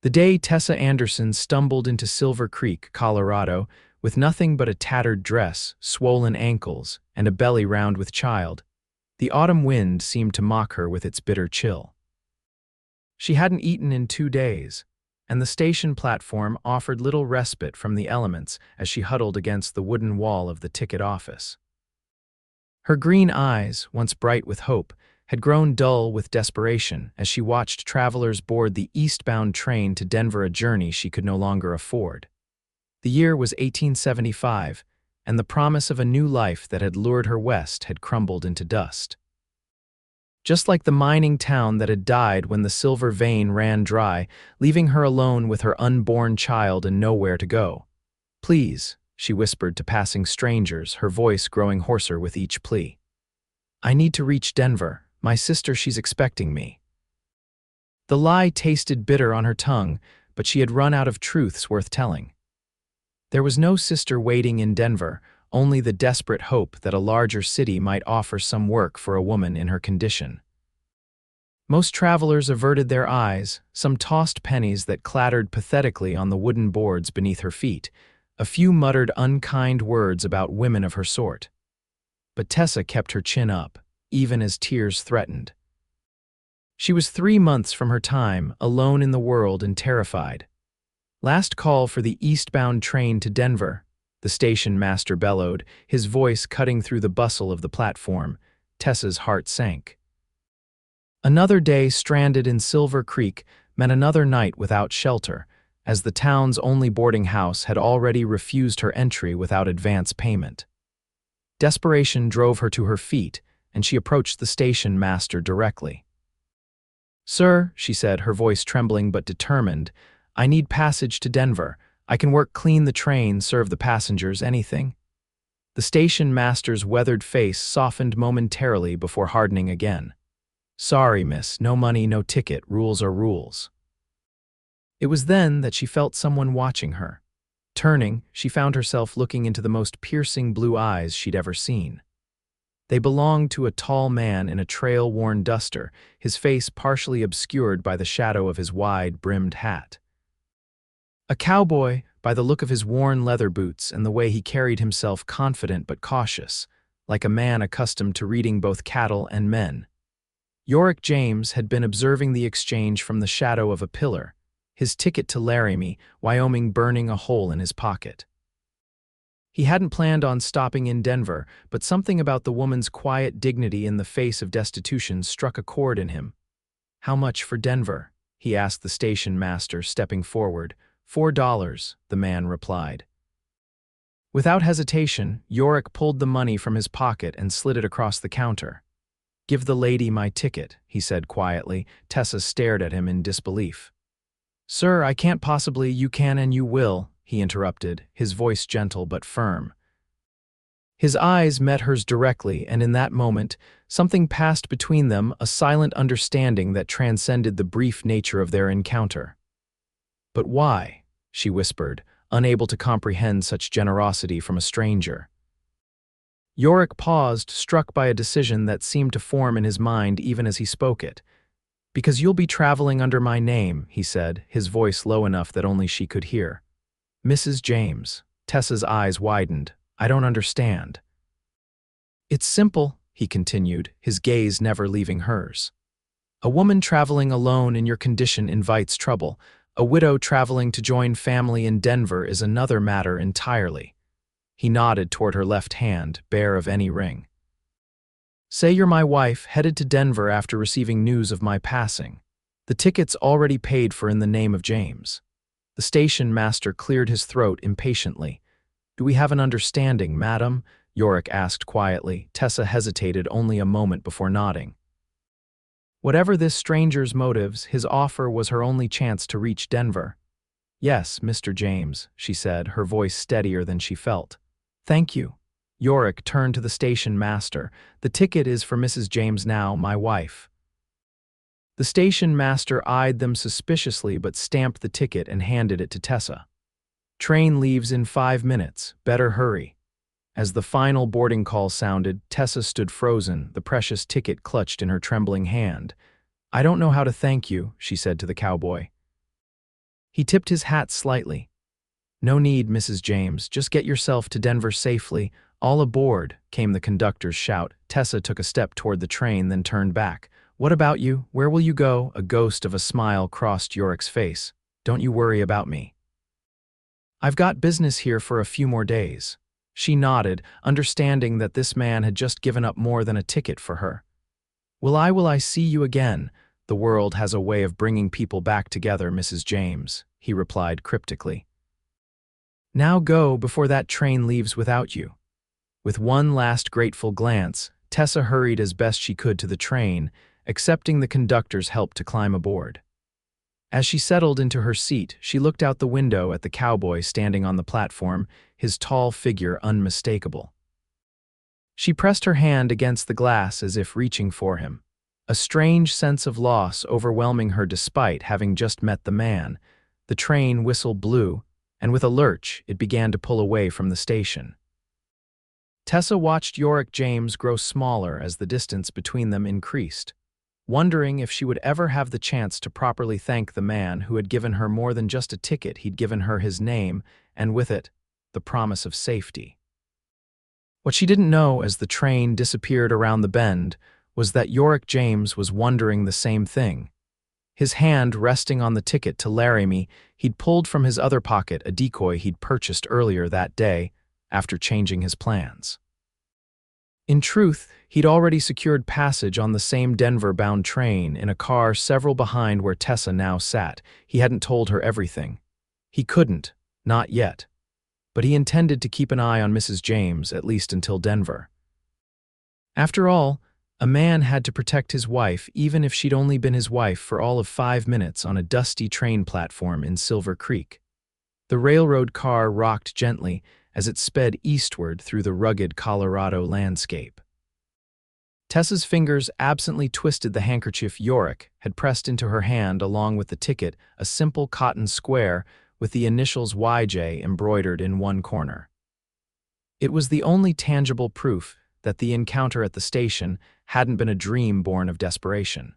The day Tessa Anderson stumbled into Silver Creek, Colorado, with nothing but a tattered dress, swollen ankles, and a belly round with child, the autumn wind seemed to mock her with its bitter chill. She hadn't eaten in 2 days, and the station platform offered little respite from the elements as she huddled against the wooden wall of the ticket office. Her green eyes, once bright with hope, had grown dull with desperation as she watched travelers board the eastbound train to Denver, a journey she could no longer afford. The year was 1875, and the promise of a new life that had lured her west had crumbled into dust. Just like the mining town that had died when the silver vein ran dry, leaving her alone with her unborn child and nowhere to go. "Please," she whispered to passing strangers, her voice growing hoarser with each plea. "I need to reach Denver. My sister, she's expecting me." The lie tasted bitter on her tongue, but she had run out of truths worth telling. There was no sister waiting in Denver, only the desperate hope that a larger city might offer some work for a woman in her condition. Most travelers averted their eyes, some tossed pennies that clattered pathetically on the wooden boards beneath her feet. A few muttered unkind words about women of her sort. But Tessa kept her chin up, even as tears threatened. She was 3 months from her time, alone in the world and terrified. "Last call for the eastbound train to Denver," the station master bellowed, his voice cutting through the bustle of the platform. Tessa's heart sank. Another day stranded in Silver Creek meant another night without shelter, as the town's only boarding house had already refused her entry without advance payment. Desperation drove her to her feet, and she approached the station master directly. "Sir," she said, her voice trembling but determined, "I need passage to Denver. I can work clean the train, serve the passengers, anything." The station master's weathered face softened momentarily before hardening again. "Sorry, miss, no money, no ticket, rules are rules." It was then that she felt someone watching her. Turning, she found herself looking into the most piercing blue eyes she'd ever seen. They belonged to a tall man in a trail-worn duster, his face partially obscured by the shadow of his wide-brimmed hat. A cowboy, by the look of his worn leather boots and the way he carried himself, confident but cautious, like a man accustomed to reading both cattle and men. Yorick James had been observing the exchange from the shadow of a pillar, his ticket to Laramie, Wyoming, burning a hole in his pocket. He hadn't planned on stopping in Denver, but something about the woman's quiet dignity in the face of destitution struck a chord in him. "How much for Denver?" he asked the station master, stepping forward. $4, the man replied. Without hesitation, Yorick pulled the money from his pocket and slid it across the counter. "Give the lady my ticket," he said quietly. Tessa stared at him in disbelief. "Sir, I can't possibly—" "You can and you will," he interrupted, his voice gentle but firm. His eyes met hers directly, and in that moment, something passed between them, a silent understanding that transcended the brief nature of their encounter. "But why?" she whispered, unable to comprehend such generosity from a stranger. Yorick paused, struck by a decision that seemed to form in his mind even as he spoke it. "Because you'll be traveling under my name," he said, his voice low enough that only she could hear. "Mrs. James." Tessa's eyes widened. "I don't understand." "It's simple," he continued, his gaze never leaving hers. "A woman traveling alone in your condition invites trouble. A widow traveling to join family in Denver is another matter entirely." He nodded toward her left hand, bare of any ring. "Say you're my wife, headed to Denver after receiving news of my passing. The ticket's already paid for in the name of James." The station master cleared his throat impatiently. "Do we have an understanding, madam?" Yorick asked quietly. Tessa hesitated only a moment before nodding. Whatever this stranger's motives, his offer was her only chance to reach Denver. "Yes, Mr. James," she said, her voice steadier than she felt. "Thank you." Yorick turned to the station master. "The ticket is for Mrs. James now, my wife." The station master eyed them suspiciously but stamped the ticket and handed it to Tessa. "Train leaves in 5 minutes. Better hurry." As the final boarding call sounded, Tessa stood frozen, the precious ticket clutched in her trembling hand. "I don't know how to thank you," she said to the cowboy. He tipped his hat slightly. "No need, Mrs. James. Just get yourself to Denver safely. All aboard," came the conductor's shout. Tessa took a step toward the train, then turned back. "What about you? Where will you go?" A ghost of a smile crossed Yorick's face. "Don't you worry about me. I've got business here for a few more days." She nodded, understanding that this man had just given up more than a ticket for her. Will I see you again? The world has a way of bringing people back together, Mrs. James," he replied cryptically. "Now go before that train leaves without you." With one last grateful glance, Tessa hurried as best she could to the train, accepting the conductor's help to climb aboard. As she settled into her seat, she looked out the window at the cowboy standing on the platform, his tall figure unmistakable. She pressed her hand against the glass as if reaching for him, a strange sense of loss overwhelming her despite having just met the man. The train whistle blew, and with a lurch, it began to pull away from the station. Tessa watched Yorick James grow smaller as the distance between them increased, wondering if she would ever have the chance to properly thank the man who had given her more than just a ticket. He'd given her his name, and with it, the promise of safety. What she didn't know as the train disappeared around the bend was that Yorick James was wondering the same thing. His hand resting on the ticket to Laramie, he'd pulled from his other pocket a decoy he'd purchased earlier that day after changing his plans. In truth, he'd already secured passage on the same Denver-bound train in a car several behind where Tessa now sat. He hadn't told her everything. He couldn't, not yet. But he intended to keep an eye on Mrs. James, at least until Denver. After all, a man had to protect his wife even if she'd only been his wife for all of 5 minutes on a dusty train platform in Silver Creek. The railroad car rocked gently as it sped eastward through the rugged Colorado landscape. Tessa's fingers absently twisted the handkerchief Yorick had pressed into her hand along with the ticket, a simple cotton square with the initials YJ embroidered in one corner. It was the only tangible proof that the encounter at the station hadn't been a dream born of desperation.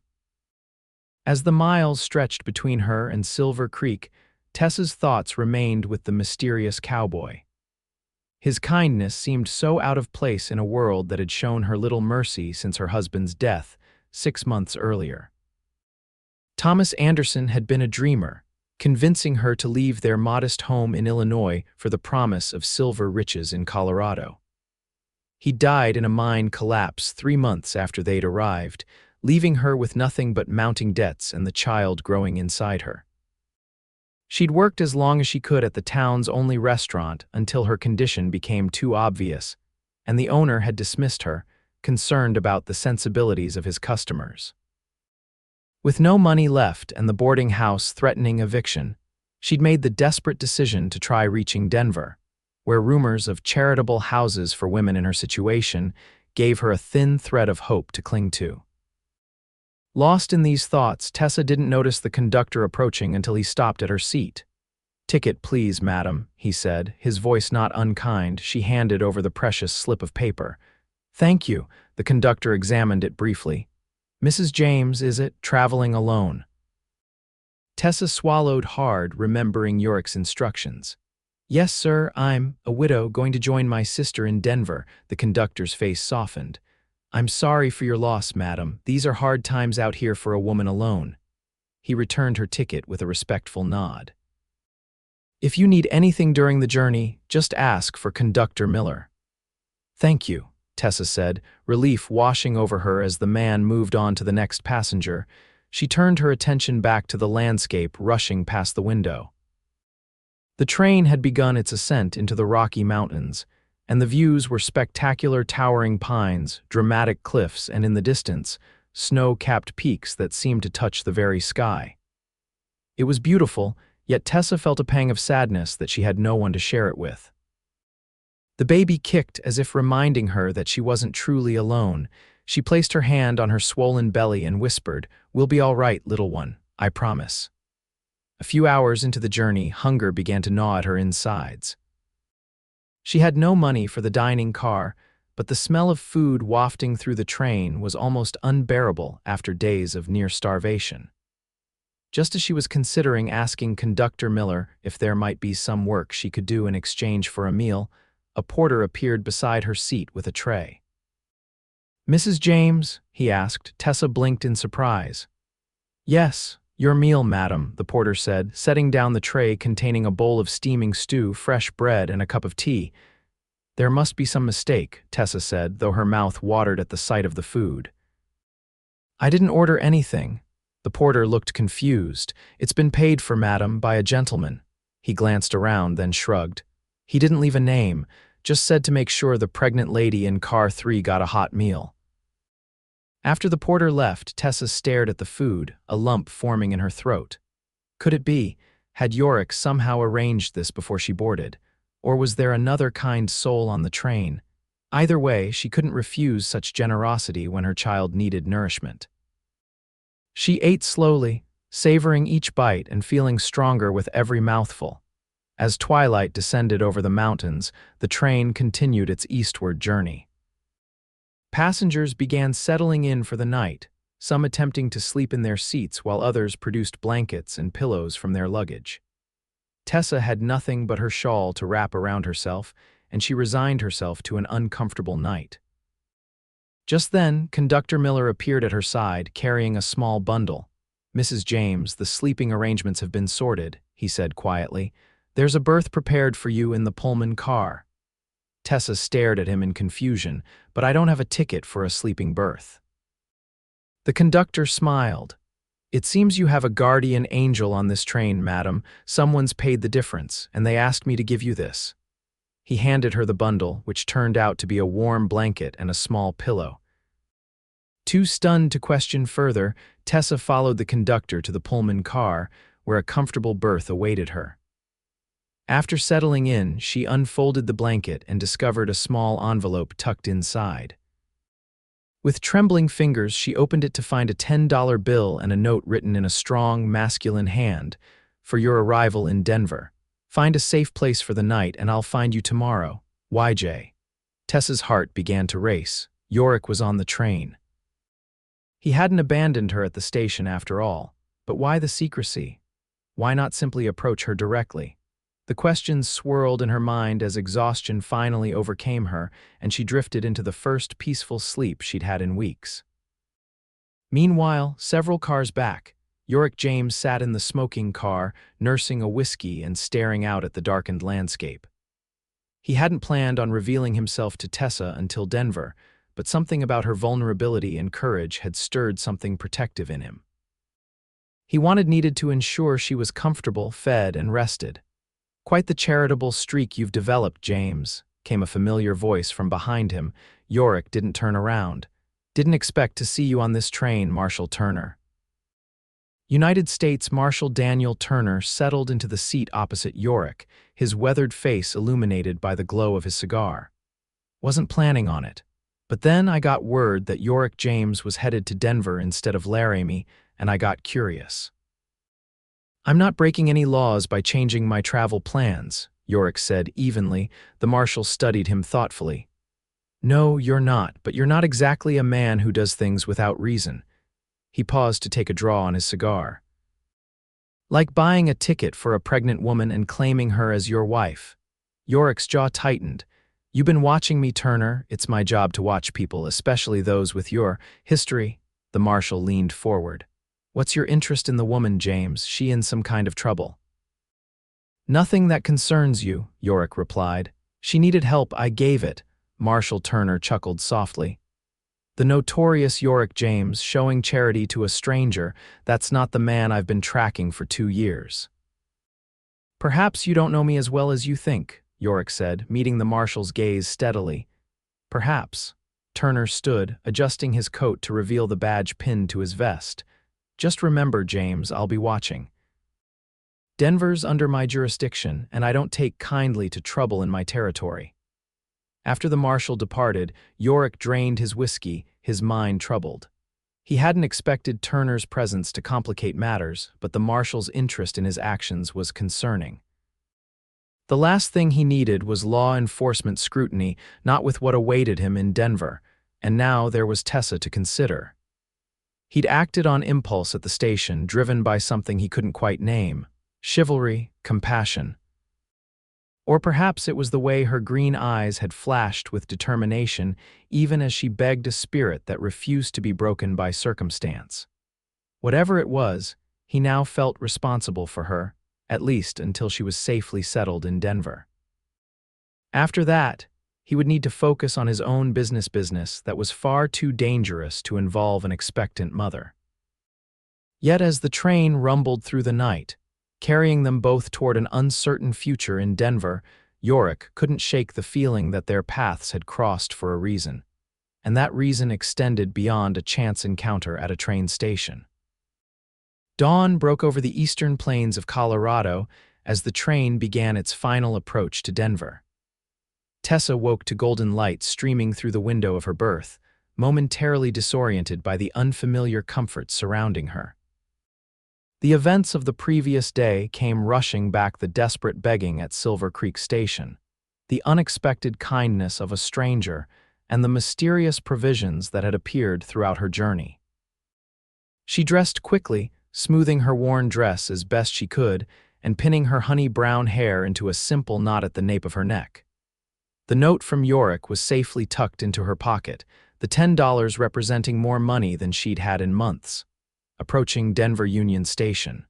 As the miles stretched between her and Silver Creek, Tessa's thoughts remained with the mysterious cowboy. His kindness seemed so out of place in a world that had shown her little mercy since her husband's death 6 months earlier. Thomas Anderson had been a dreamer, convincing her to leave their modest home in Illinois for the promise of silver riches in Colorado. He died in a mine collapse 3 months after they'd arrived, leaving her with nothing but mounting debts and the child growing inside her. She'd worked as long as she could at the town's only restaurant until her condition became too obvious, and the owner had dismissed her, concerned about the sensibilities of his customers. With no money left and the boarding house threatening eviction, she'd made the desperate decision to try reaching Denver, where rumors of charitable houses for women in her situation gave her a thin thread of hope to cling to. Lost in these thoughts, Tessa didn't notice the conductor approaching until he stopped at her seat. "Ticket, please, madam," he said, his voice not unkind. She handed over the precious slip of paper. "Thank you." The conductor examined it briefly. "Mrs. James, is it? Traveling alone?" Tessa swallowed hard, remembering Yorick's instructions. "Yes, sir, I'm a widow going to join my sister in Denver." The conductor's face softened. "I'm sorry for your loss, madam. These are hard times out here for a woman alone." He returned her ticket with a respectful nod. "If you need anything during the journey, just ask for Conductor Miller." "Thank you," Tessa said, relief washing over her as the man moved on to the next passenger. She turned her attention back to the landscape rushing past the window. The train had begun its ascent into the Rocky Mountains, and the views were spectacular towering pines, dramatic cliffs, and in the distance, snow-capped peaks that seemed to touch the very sky. It was beautiful, yet Tessa felt a pang of sadness that she had no one to share it with. The baby kicked as if reminding her that she wasn't truly alone. She placed her hand on her swollen belly and whispered, "We'll be all right, little one, I promise." A few hours into the journey, hunger began to gnaw at her insides. She had no money for the dining car, but the smell of food wafting through the train was almost unbearable after days of near starvation. Just as she was considering asking Conductor Miller if there might be some work she could do in exchange for a meal, a porter appeared beside her seat with a tray. "Mrs. James?" he asked. Tessa blinked in surprise. "Yes, your meal, madam," the porter said, setting down the tray containing a bowl of steaming stew, fresh bread, and a cup of tea. "There must be some mistake," Tessa said, though her mouth watered at the sight of the food. "I didn't order anything." The porter looked confused. "It's been paid for, madam, by a gentleman." He glanced around, then shrugged. "He didn't leave a name, just said to make sure the pregnant lady in car 3 got a hot meal." After the porter left, Tessa stared at the food, a lump forming in her throat. Could it be? Had Yorick somehow arranged this before she boarded? Or was there another kind soul on the train? Either way, she couldn't refuse such generosity when her child needed nourishment. She ate slowly, savoring each bite and feeling stronger with every mouthful. As twilight descended over the mountains, the train continued its eastward journey. Passengers began settling in for the night, some attempting to sleep in their seats while others produced blankets and pillows from their luggage. Tessa had nothing but her shawl to wrap around herself, and she resigned herself to an uncomfortable night. Just then, Conductor Miller appeared at her side, carrying a small bundle. "Mrs. James, the sleeping arrangements have been sorted," he said quietly. "There's a berth prepared for you in the Pullman car." Tessa stared at him in confusion. "But I don't have a ticket for a sleeping berth." The conductor smiled. "It seems you have a guardian angel on this train, madam. Someone's paid the difference, and they asked me to give you this." He handed her the bundle, which turned out to be a warm blanket and a small pillow. Too stunned to question further, Tessa followed the conductor to the Pullman car, where a comfortable berth awaited her. After settling in, she unfolded the blanket and discovered a small envelope tucked inside. With trembling fingers, she opened it to find a $10 bill and a note written in a strong, masculine hand. "For your arrival in Denver. Find a safe place for the night and I'll find you tomorrow. YJ." Tessa's heart began to race. Yorick was on the train. He hadn't abandoned her at the station after all. But why the secrecy? Why not simply approach her directly? The questions swirled in her mind as exhaustion finally overcame her, and she drifted into the first peaceful sleep she'd had in weeks. Meanwhile, several cars back, Yorick James sat in the smoking car, nursing a whiskey and staring out at the darkened landscape. He hadn't planned on revealing himself to Tessa until Denver, but something about her vulnerability and courage had stirred something protective in him. He needed to ensure she was comfortable, fed, and rested. "Quite the charitable streak you've developed, James," came a familiar voice from behind him. Yorick didn't turn around. "Didn't expect to see you on this train, Marshal Turner." United States Marshal Daniel Turner settled into the seat opposite Yorick, his weathered face illuminated by the glow of his cigar. "Wasn't planning on it. But then I got word that Yorick James was headed to Denver instead of Laramie, and I got curious." "I'm not breaking any laws by changing my travel plans," Yorick said evenly. The marshal studied him thoughtfully. "No, you're not, but you're not exactly a man who does things without reason." He paused to take a draw on his cigar. "Like buying a ticket for a pregnant woman and claiming her as your wife." Yorick's jaw tightened. "You've been watching me, Turner. It's my job to watch people, especially those with your history." The marshal leaned forward. "What's your interest in the woman, James? She in some kind of trouble?" "Nothing that concerns you," Yorick replied. "She needed help, I gave it." Marshal Turner chuckled softly. "The notorious Yorick James showing charity to a stranger, that's not the man I've been tracking for 2 years." "Perhaps you don't know me as well as you think," Yorick said, meeting the marshal's gaze steadily. "Perhaps." Turner stood, adjusting his coat to reveal the badge pinned to his vest. "Just remember, James, I'll be watching. Denver's under my jurisdiction, and I don't take kindly to trouble in my territory." After the marshal departed, Yorick drained his whiskey, his mind troubled. He hadn't expected Turner's presence to complicate matters, but the marshal's interest in his actions was concerning. The last thing he needed was law enforcement scrutiny, not with what awaited him in Denver, and now there was Tessa to consider. He'd acted on impulse at the station, driven by something he couldn't quite name: chivalry, compassion. Or perhaps it was the way her green eyes had flashed with determination, even as she begged a spirit that refused to be broken by circumstance. Whatever it was, he now felt responsible for her, at least until she was safely settled in Denver. After that, he would need to focus on his own business that was far too dangerous to involve an expectant mother. Yet as the train rumbled through the night, carrying them both toward an uncertain future in Denver, Yorick couldn't shake the feeling that their paths had crossed for a reason, and that reason extended beyond a chance encounter at a train station. Dawn broke over the eastern plains of Colorado as the train began its final approach to Denver. Tessa woke to golden light streaming through the window of her berth, momentarily disoriented by the unfamiliar comforts surrounding her. The events of the previous day came rushing back: the desperate begging at Silver Creek Station, the unexpected kindness of a stranger, and the mysterious provisions that had appeared throughout her journey. She dressed quickly, smoothing her worn dress as best she could and pinning her honey-brown hair into a simple knot at the nape of her neck. The note from Yorick was safely tucked into her pocket, the $10 representing more money than she'd had in months. Approaching Denver Union Station.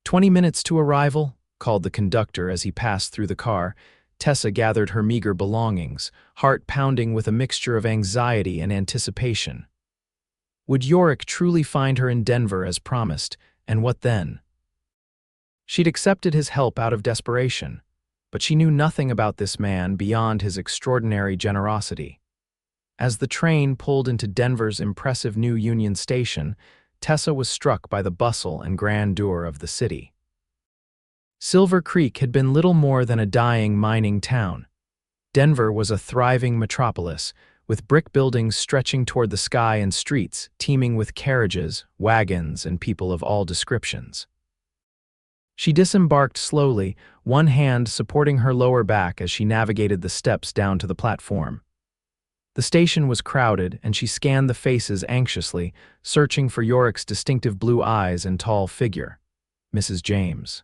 20 minutes to arrival, called the conductor as he passed through the car. Tessa gathered her meager belongings, heart pounding with a mixture of anxiety and anticipation. Would Yorick truly find her in Denver as promised, and what then? She'd accepted his help out of desperation, but she knew nothing about this man beyond his extraordinary generosity. As the train pulled into Denver's impressive new Union Station, Tessa was struck by the bustle and grandeur of the city. Silver Creek had been little more than a dying mining town. Denver was a thriving metropolis, with brick buildings stretching toward the sky and streets teeming with carriages, wagons, and people of all descriptions. She disembarked slowly, one hand supporting her lower back as she navigated the steps down to the platform. The station was crowded, and she scanned the faces anxiously, searching for Yorick's distinctive blue eyes and tall figure. Mrs. James.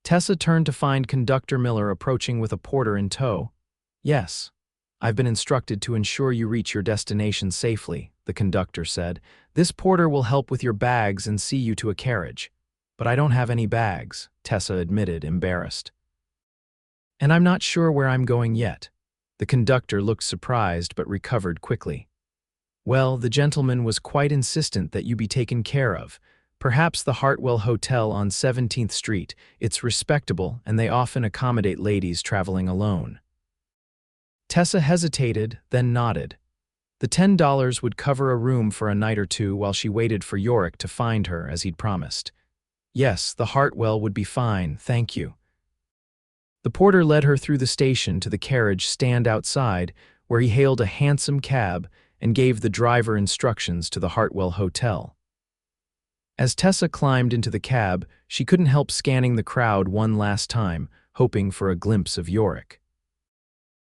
Tessa turned to find Conductor Miller approaching with a porter in tow. "Yes, I've been instructed to ensure you reach your destination safely," the conductor said. "This porter will help with your bags and see you to a carriage." "But I don't have any bags," Tessa admitted, embarrassed. "And I'm not sure where I'm going yet." The conductor looked surprised but recovered quickly. "Well, the gentleman was quite insistent that you be taken care of. Perhaps the Hartwell Hotel on 17th Street. It's respectable, and they often accommodate ladies traveling alone." Tessa hesitated, then nodded. The $10 would cover a room for a night or two while she waited for Yorick to find her as he'd promised. "Yes, the Hartwell would be fine, thank you." The porter led her through the station to the carriage stand outside, where he hailed a handsome cab and gave the driver instructions to the Hartwell Hotel. As Tessa climbed into the cab, she couldn't help scanning the crowd one last time, hoping for a glimpse of Yorick.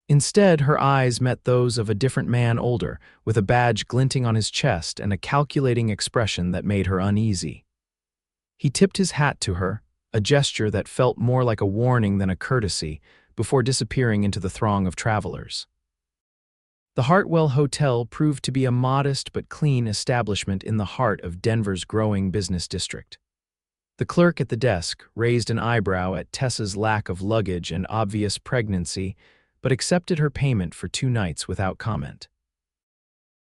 Instead, her eyes met those of a different man, older, with a badge glinting on his chest and a calculating expression that made her uneasy. He tipped his hat to her, a gesture that felt more like a warning than a courtesy, before disappearing into the throng of travelers. The Hartwell Hotel proved to be a modest but clean establishment in the heart of Denver's growing business district. The clerk at the desk raised an eyebrow at Tessa's lack of luggage and obvious pregnancy, but accepted her payment for 2 nights without comment.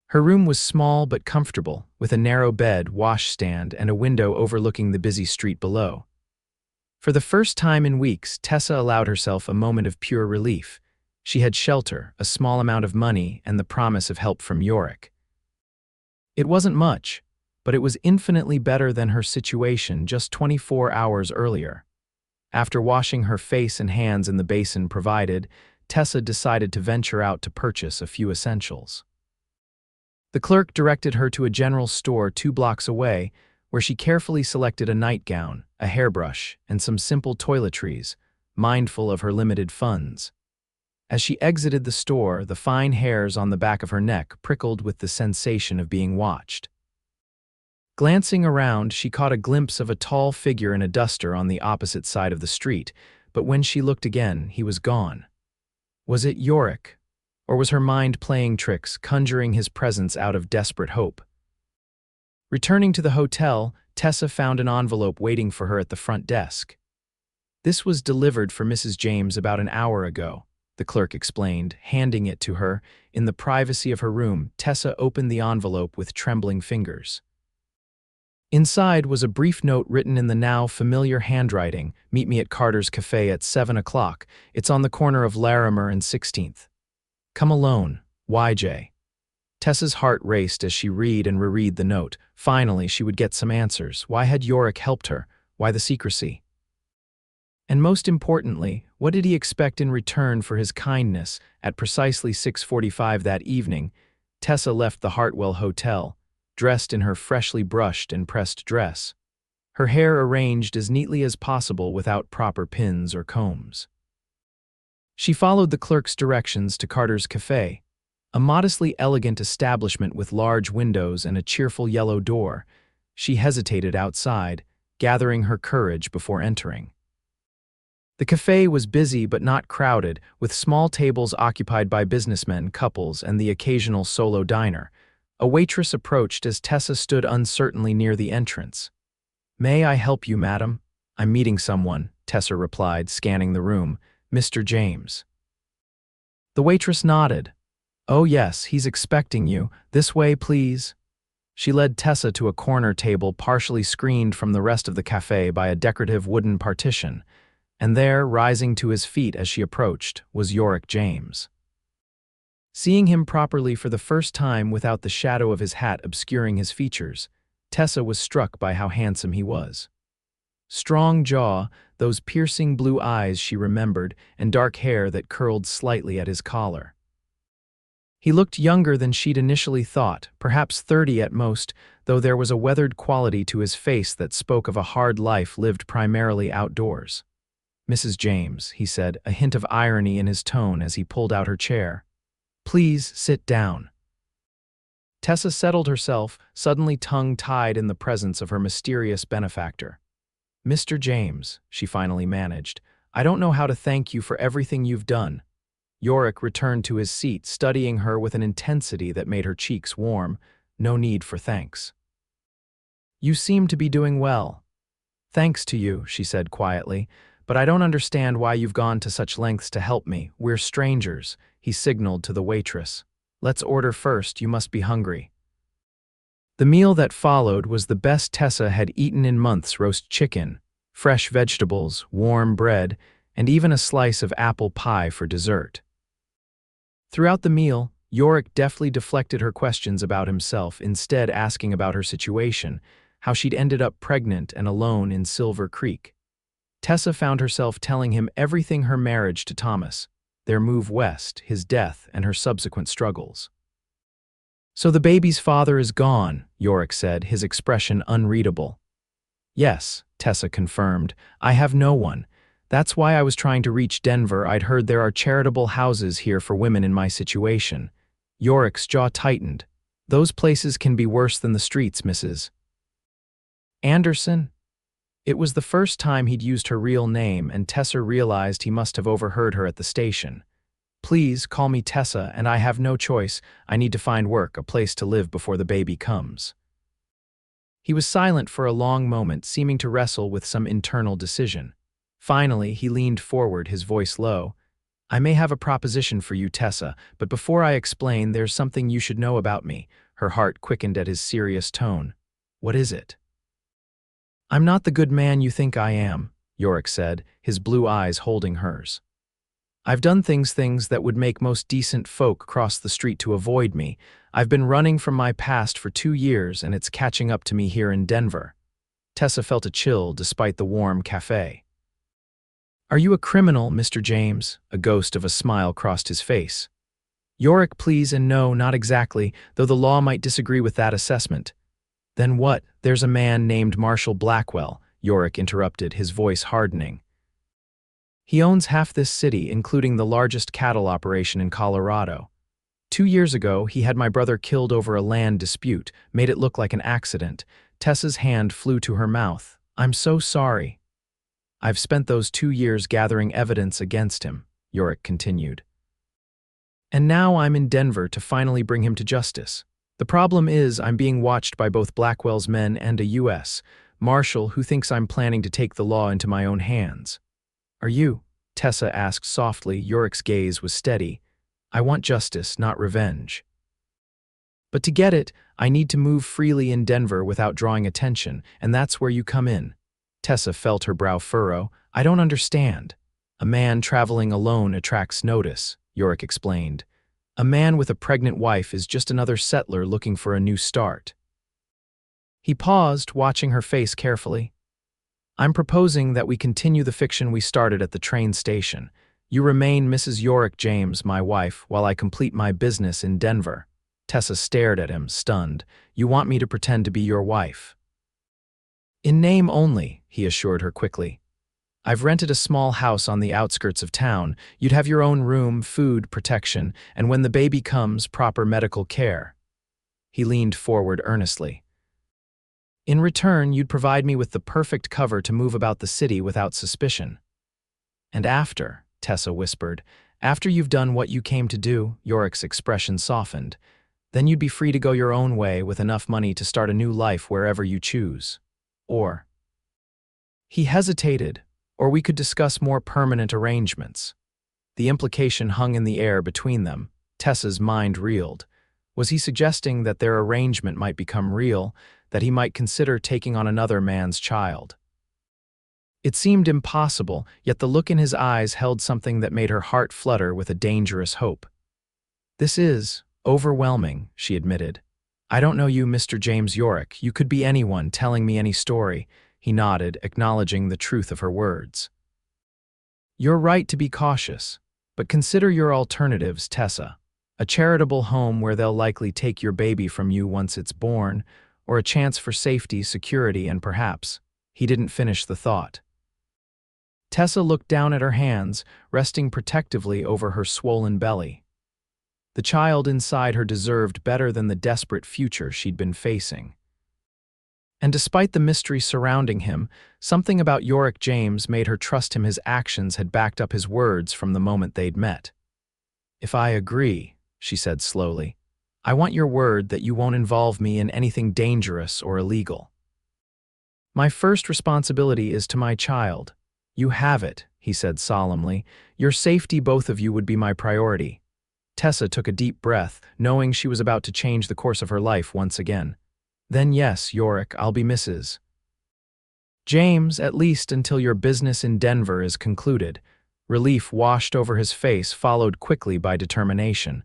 Her room was small but comfortable, with a narrow bed, washstand, and a window overlooking the busy street below. For the first time in weeks, Tessa allowed herself a moment of pure relief. She had shelter, a small amount of money, and the promise of help from Yorick. It wasn't much, but it was infinitely better than her situation just 24 hours earlier. After washing her face and hands in the basin provided, Tessa decided to venture out to purchase a few essentials. The clerk directed her to a general store 2 blocks away, where she carefully selected a nightgown, a hairbrush, and some simple toiletries, mindful of her limited funds. As she exited the store, the fine hairs on the back of her neck prickled with the sensation of being watched. Glancing around, she caught a glimpse of a tall figure in a duster on the opposite side of the street, but when she looked again, he was gone. Was it Yorick? Or was her mind playing tricks, conjuring his presence out of desperate hope? Returning to the hotel, Tessa found an envelope waiting for her at the front desk. "This was delivered for Mrs. James about an hour ago," the clerk explained, handing it to her. In the privacy of her room, Tessa opened the envelope with trembling fingers. Inside was a brief note written in the now familiar handwriting. "Meet me at Carter's Cafe at 7 o'clock. It's on the corner of Larimer and 16th. Come alone, YJ." Tessa's heart raced as she read and reread the note. Finally, she would get some answers. Why had Yorick helped her? Why the secrecy? And most importantly, what did he expect in return for his kindness? At precisely 6:45 that evening, Tessa left the Hartwell Hotel, dressed in her freshly brushed and pressed dress, her hair arranged as neatly as possible without proper pins or combs. She followed the clerk's directions to Carter's Cafe, a modestly elegant establishment with large windows and a cheerful yellow door. She hesitated outside, gathering her courage before entering. The cafe was busy but not crowded, with small tables occupied by businessmen, couples, and the occasional solo diner. A waitress approached as Tessa stood uncertainly near the entrance. "May I help you, madam?" "I'm meeting someone," Tessa replied, scanning the room. "Mr. James." The waitress nodded. "Oh yes, he's expecting you. This way, please." She led Tessa to a corner table partially screened from the rest of the cafe by a decorative wooden partition, and there, rising to his feet as she approached, was Yorick James. Seeing him properly for the first time without the shadow of his hat obscuring his features, Tessa was struck by how handsome he was. Strong jaw, those piercing blue eyes she remembered, and dark hair that curled slightly at his collar. He looked younger than she'd initially thought, perhaps 30 at most, though there was a weathered quality to his face that spoke of a hard life lived primarily outdoors. "Mrs. James," he said, a hint of irony in his tone as he pulled out her chair. "Please sit down." Tessa settled herself, suddenly tongue-tied in the presence of her mysterious benefactor. "Mr. James," she finally managed, "I don't know how to thank you for everything you've done." Yorick returned to his seat, studying her with an intensity that made her cheeks warm. "No need for thanks. You seem to be doing well." "Thanks to you," she said quietly, "but I don't understand why you've gone to such lengths to help me. We're strangers," he signaled to the waitress. "Let's order first, you must be hungry." The meal that followed was the best Tessa had eaten in months: roast chicken, fresh vegetables, warm bread, and even a slice of apple pie for dessert. Throughout the meal, Yorick deftly deflected her questions about himself, instead asking about her situation, how she'd ended up pregnant and alone in Silver Creek. Tessa found herself telling him everything: her marriage to Thomas, their move west, his death, and her subsequent struggles. "So the baby's father is gone," Yorick said, his expression unreadable. "Yes," Tessa confirmed. "I have no one. That's why I was trying to reach Denver. I'd heard there are charitable houses here for women in my situation." Yorick's jaw tightened. "Those places can be worse than the streets, Mrs. Anderson?" It was the first time he'd used her real name, and Tessa realized he must have overheard her at the station. "Please, call me Tessa, and I have no choice. I need to find work, a place to live before the baby comes." He was silent for a long moment, seeming to wrestle with some internal decision. Finally, he leaned forward, his voice low. "I may have a proposition for you, Tessa, but before I explain, there's something you should know about me." Her heart quickened at his serious tone. "What is it?" "I'm not the good man you think I am," Yorick said, his blue eyes holding hers. "I've done things that would make most decent folk cross the street to avoid me. I've been running from my past for 2 years, and it's catching up to me here in Denver." Tessa felt a chill despite the warm cafe. "Are you a criminal, Mr. James?" A ghost of a smile crossed his face. Yorick, please, and no, not exactly, though the law might disagree with that assessment. "Then what? There's a man named Marshall Blackwell," Yorick interrupted, his voice hardening. He owns half this city, including the largest cattle operation in Colorado. 2 years ago, he had my brother killed over a land dispute, made it look like an accident. Tessa's hand flew to her mouth. I'm so sorry. I've spent those 2 years gathering evidence against him, Yorick continued. And now I'm in Denver to finally bring him to justice. The problem is I'm being watched by both Blackwell's men and a U.S. Marshal who thinks I'm planning to take the law into my own hands. Are you? Tessa asked softly. Yorick's gaze was steady. I want justice, not revenge. But to get it, I need to move freely in Denver without drawing attention, and that's where you come in. Tessa felt her brow furrow. I don't understand. A man traveling alone attracts notice, Yorick explained. A man with a pregnant wife is just another settler looking for a new start. He paused, watching her face carefully. I'm proposing that we continue the fiction we started at the train station. You remain Mrs. Yorick James, my wife, while I complete my business in Denver. Tessa stared at him, stunned. You want me to pretend to be your wife? In name only, he assured her quickly. I've rented a small house on the outskirts of town. You'd have your own room, food, protection, and when the baby comes, proper medical care. He leaned forward earnestly. In return, you'd provide me with the perfect cover to move about the city without suspicion. And after, Tessa whispered, after you've done what you came to do, Yorick's expression softened, then you'd be free to go your own way with enough money to start a new life wherever you choose. Or. He hesitated, or we could discuss more permanent arrangements. The implication hung in the air between them. Tessa's mind reeled. Was he suggesting that their arrangement might become real, that he might consider taking on another man's child? It seemed impossible, yet the look in his eyes held something that made her heart flutter with a dangerous hope. This is overwhelming, she admitted. I don't know you, Mr. James Yorick. You could be anyone telling me any story. He nodded, acknowledging the truth of her words. You're right to be cautious, but consider your alternatives, Tessa. A charitable home where they'll likely take your baby from you once it's born, or a chance for safety, security, and perhaps. He didn't finish the thought. Tessa looked down at her hands, resting protectively over her swollen belly. The child inside her deserved better than the desperate future she'd been facing. And despite the mystery surrounding him, something about Yorick James made her trust him. His actions had backed up his words from the moment they'd met. If I agree, she said slowly, I want your word that you won't involve me in anything dangerous or illegal. My first responsibility is to my child. You have it, he said solemnly. Your safety, both of you, would be my priority. Tessa took a deep breath, knowing she was about to change the course of her life once again. Then yes, Yorick, I'll be Mrs. James, at least until your business in Denver is concluded. Relief washed over his face, followed quickly by determination.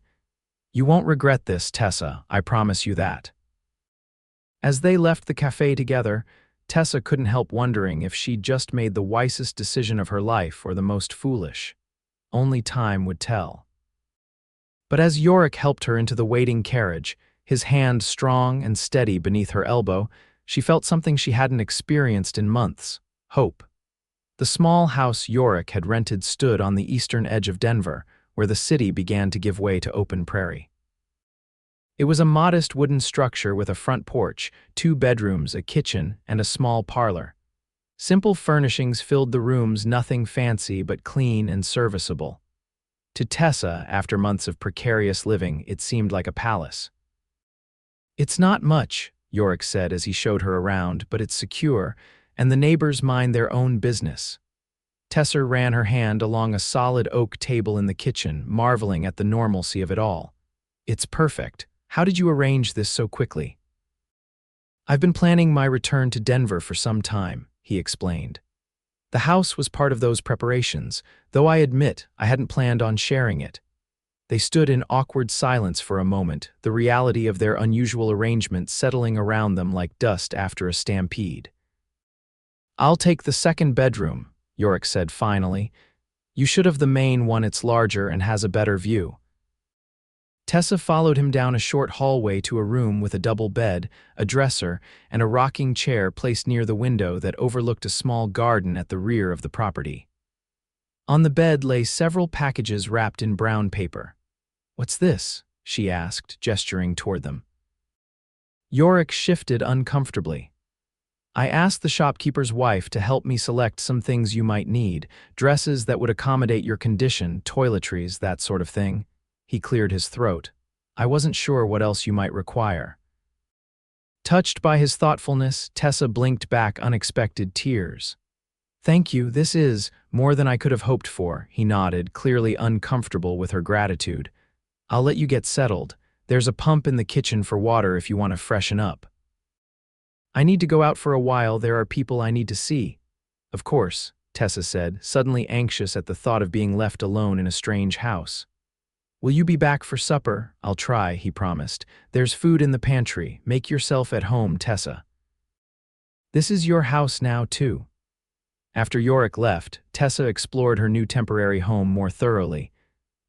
You won't regret this, Tessa, I promise you that. As they left the cafe together, Tessa couldn't help wondering if she'd just made the wisest decision of her life or the most foolish. Only time would tell. But as Yorick helped her into the waiting carriage, his hand strong and steady beneath her elbow, she felt something she hadn't experienced in months: hope. The small house Yorick had rented stood on the eastern edge of Denver, where the city began to give way to open prairie. It was a modest wooden structure with a front porch, 2 bedrooms, a kitchen, and a small parlor. Simple furnishings filled the rooms, nothing fancy but clean and serviceable. To Tessa, after months of precarious living, it seemed like a palace. It's not much, Yorick said as he showed her around, but it's secure, and the neighbors mind their own business. Tessa ran her hand along a solid oak table in the kitchen, marveling at the normalcy of it all. It's perfect. How did you arrange this so quickly? I've been planning my return to Denver for some time, he explained. The house was part of those preparations, though I admit I hadn't planned on sharing it. They stood in awkward silence for a moment, the reality of their unusual arrangement settling around them like dust after a stampede. I'll take the second bedroom, Yorick said finally. You should have the main one. It's larger and has a better view. Tessa followed him down a short hallway to a room with a double bed, a dresser, and a rocking chair placed near the window that overlooked a small garden at the rear of the property. On the bed lay several packages wrapped in brown paper. "What's this?" she asked, gesturing toward them. Yorick shifted uncomfortably. "I asked the shopkeeper's wife to help me select some things you might need, dresses that would accommodate your condition, toiletries, that sort of thing." He cleared his throat. "I wasn't sure what else you might require." Touched by his thoughtfulness, Tessa blinked back unexpected tears. "Thank you, this is more than I could have hoped for," he nodded, clearly uncomfortable with her gratitude. "I'll let you get settled. There's a pump in the kitchen for water if you want to freshen up." "I need to go out for a while, there are people I need to see." "Of course," Tessa said, suddenly anxious at the thought of being left alone in a strange house. "Will you be back for supper?" "I'll try," he promised. "There's food in the pantry. Make yourself at home, Tessa." "This is your house now, too." After Yorick left, Tessa explored her new temporary home more thoroughly.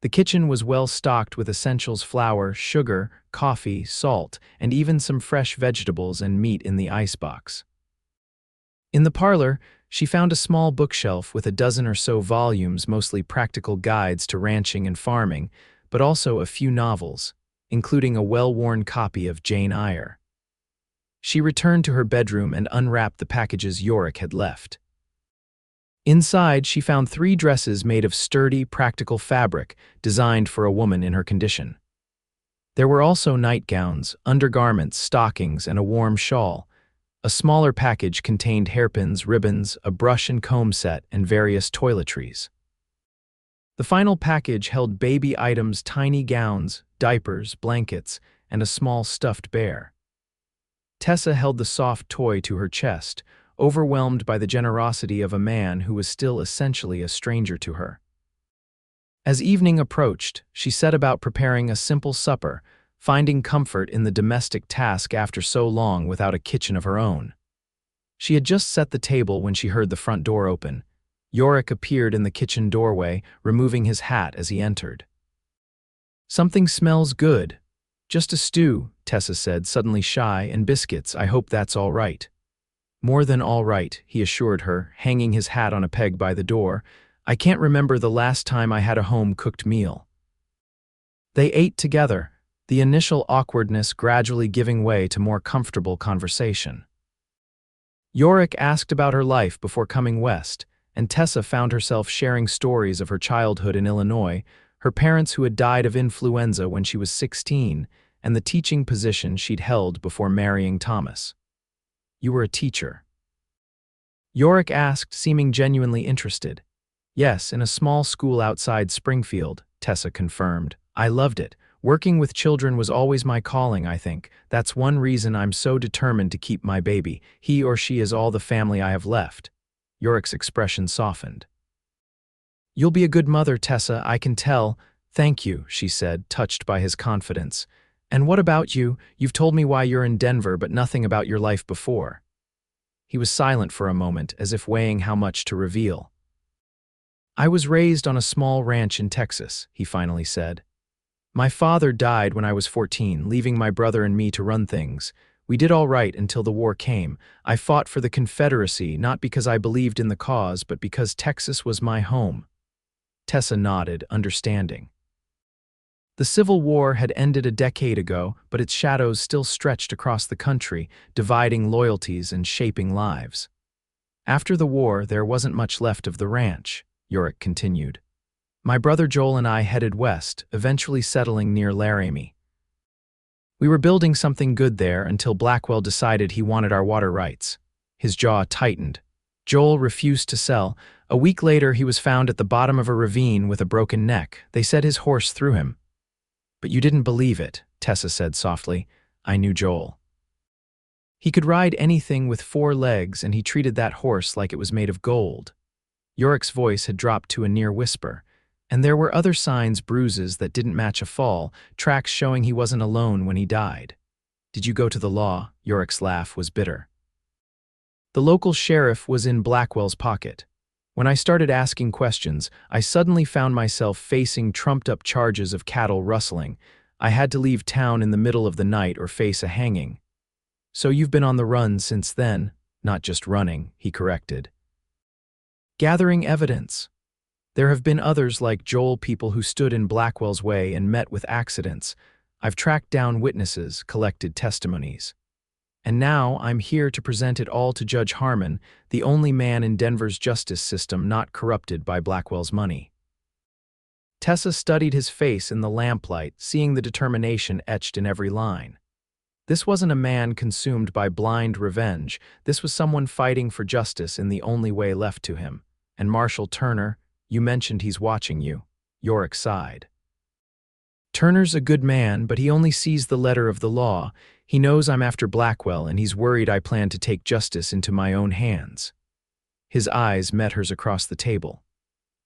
The kitchen was well stocked with essentials: flour, sugar, coffee, salt, and even some fresh vegetables and meat in the icebox. In the parlor, she found a small bookshelf with a dozen or so volumes, mostly practical guides to ranching and farming, but also a few novels, including a well-worn copy of Jane Eyre. She returned to her bedroom and unwrapped the packages Yorick had left. Inside, she found 3 dresses made of sturdy, practical fabric designed for a woman in her condition. There were also nightgowns, undergarments, stockings, and a warm shawl. A smaller package contained hairpins, ribbons, a brush and comb set, and various toiletries. The final package held baby items: tiny gowns, diapers, blankets, and a small stuffed bear. Tessa held the soft toy to her chest, overwhelmed by the generosity of a man who was still essentially a stranger to her. As evening approached, she set about preparing a simple supper, finding comfort in the domestic task after so long without a kitchen of her own. She had just set the table when she heard the front door open. Yorick appeared in the kitchen doorway, removing his hat as he entered. "Something smells good." "Just a stew," Tessa said, suddenly shy, "and biscuits. I hope that's all right." "More than all right," he assured her, hanging his hat on a peg by the door. "I can't remember the last time I had a home-cooked meal." They ate together, the initial awkwardness gradually giving way to more comfortable conversation. Yorick asked about her life before coming west, and Tessa found herself sharing stories of her childhood in Illinois, her parents who had died of influenza when she was 16, and the teaching position she'd held before marrying Thomas. "You were a teacher?" Yorick asked, seeming genuinely interested. "Yes, in a small school outside Springfield," Tessa confirmed. "I loved it. Working with children was always my calling, I think. That's one reason I'm so determined to keep my baby. He or she is all the family I have left." Yorick's expression softened. "You'll be a good mother, Tessa, I can tell." "Thank you," she said, touched by his confidence. "And what about you? You've told me why you're in Denver, but nothing about your life before." He was silent for a moment, as if weighing how much to reveal. "I was raised on a small ranch in Texas," he finally said. "My father died when I was 14, leaving my brother and me to run things. We did all right until the war came. I fought for the Confederacy, not because I believed in the cause, but because Texas was my home." Tessa nodded, understanding. The Civil War had ended a decade ago, but its shadows still stretched across the country, dividing loyalties and shaping lives. "After the war, there wasn't much left of the ranch," Yorick continued. "My brother Joel and I headed west, eventually settling near Laramie. We were building something good there until Blackwell decided he wanted our water rights." His jaw tightened. "Joel refused to sell. A week later, he was found at the bottom of a ravine with a broken neck. They said his horse threw him." "But you didn't believe it," Tessa said softly. "I knew Joel. He could ride anything with 4 legs, and he treated that horse like it was made of gold." Yorick's voice had dropped to a near whisper. "And there were other signs, bruises that didn't match a fall, tracks showing he wasn't alone when he died." "Did you go to the law?" Yorick's laugh was bitter. "The local sheriff was in Blackwell's pocket. When I started asking questions, I suddenly found myself facing trumped-up charges of cattle rustling. I had to leave town in the middle of the night or face a hanging." "So you've been on the run since then?" "Not just running," he corrected. "Gathering evidence." There have been others like Joel, people who stood in Blackwell's way and met with accidents. I've tracked down witnesses, collected testimonies. And now I'm here to present it all to Judge Harmon, the only man in Denver's justice system not corrupted by Blackwell's money. Tessa studied his face in the lamplight, seeing the determination etched in every line. This wasn't a man consumed by blind revenge. This was someone fighting for justice in the only way left to him. And Marshall Turner, you mentioned he's watching you. Yorick sighed. Turner's a good man, but he only sees the letter of the law. He knows I'm after Blackwell, and he's worried I plan to take justice into my own hands. His eyes met hers across the table.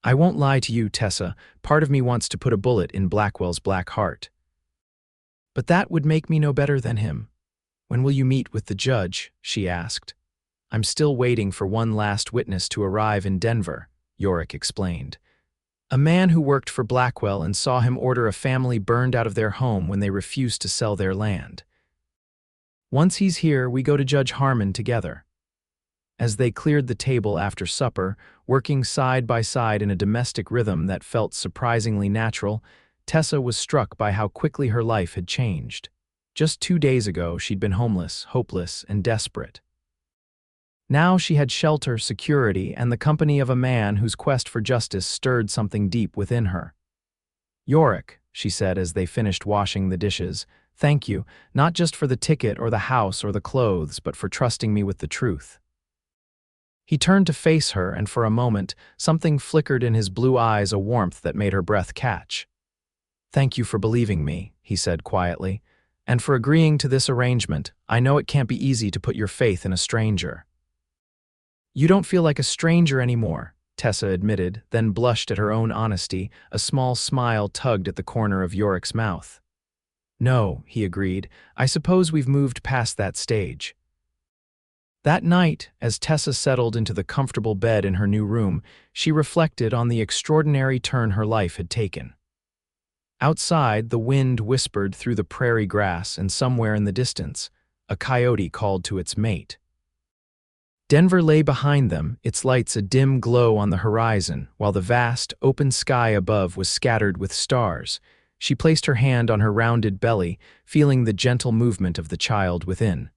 I won't lie to you, Tessa. Part of me wants to put a bullet in Blackwell's black heart. But that would make me no better than him. When will you meet with the judge? She asked. I'm still waiting for one last witness to arrive in Denver, Yorick explained. A man who worked for Blackwell and saw him order a family burned out of their home when they refused to sell their land. Once he's here, we go to Judge Harmon together. As they cleared the table after supper, working side by side in a domestic rhythm that felt surprisingly natural, Tessa was struck by how quickly her life had changed. Just 2 days ago, she'd been homeless, hopeless, and desperate. Now she had shelter, security, and the company of a man whose quest for justice stirred something deep within her. Yorick, she said as they finished washing the dishes, thank you, not just for the ticket or the house or the clothes, but for trusting me with the truth. He turned to face her, and for a moment, something flickered in his blue eyes, a warmth that made her breath catch. Thank you for believing me, he said quietly, and for agreeing to this arrangement. I know it can't be easy to put your faith in a stranger. You don't feel like a stranger anymore, Tessa admitted, then blushed at her own honesty. A small smile tugged at the corner of Yorick's mouth. No, he agreed. I suppose we've moved past that stage. That night, as Tessa settled into the comfortable bed in her new room, she reflected on the extraordinary turn her life had taken. Outside, the wind whispered through the prairie grass, and somewhere in the distance, a coyote called to its mate. Denver lay behind them, its lights a dim glow on the horizon, while the vast, open sky above was scattered with stars. She placed her hand on her rounded belly, feeling the gentle movement of the child within.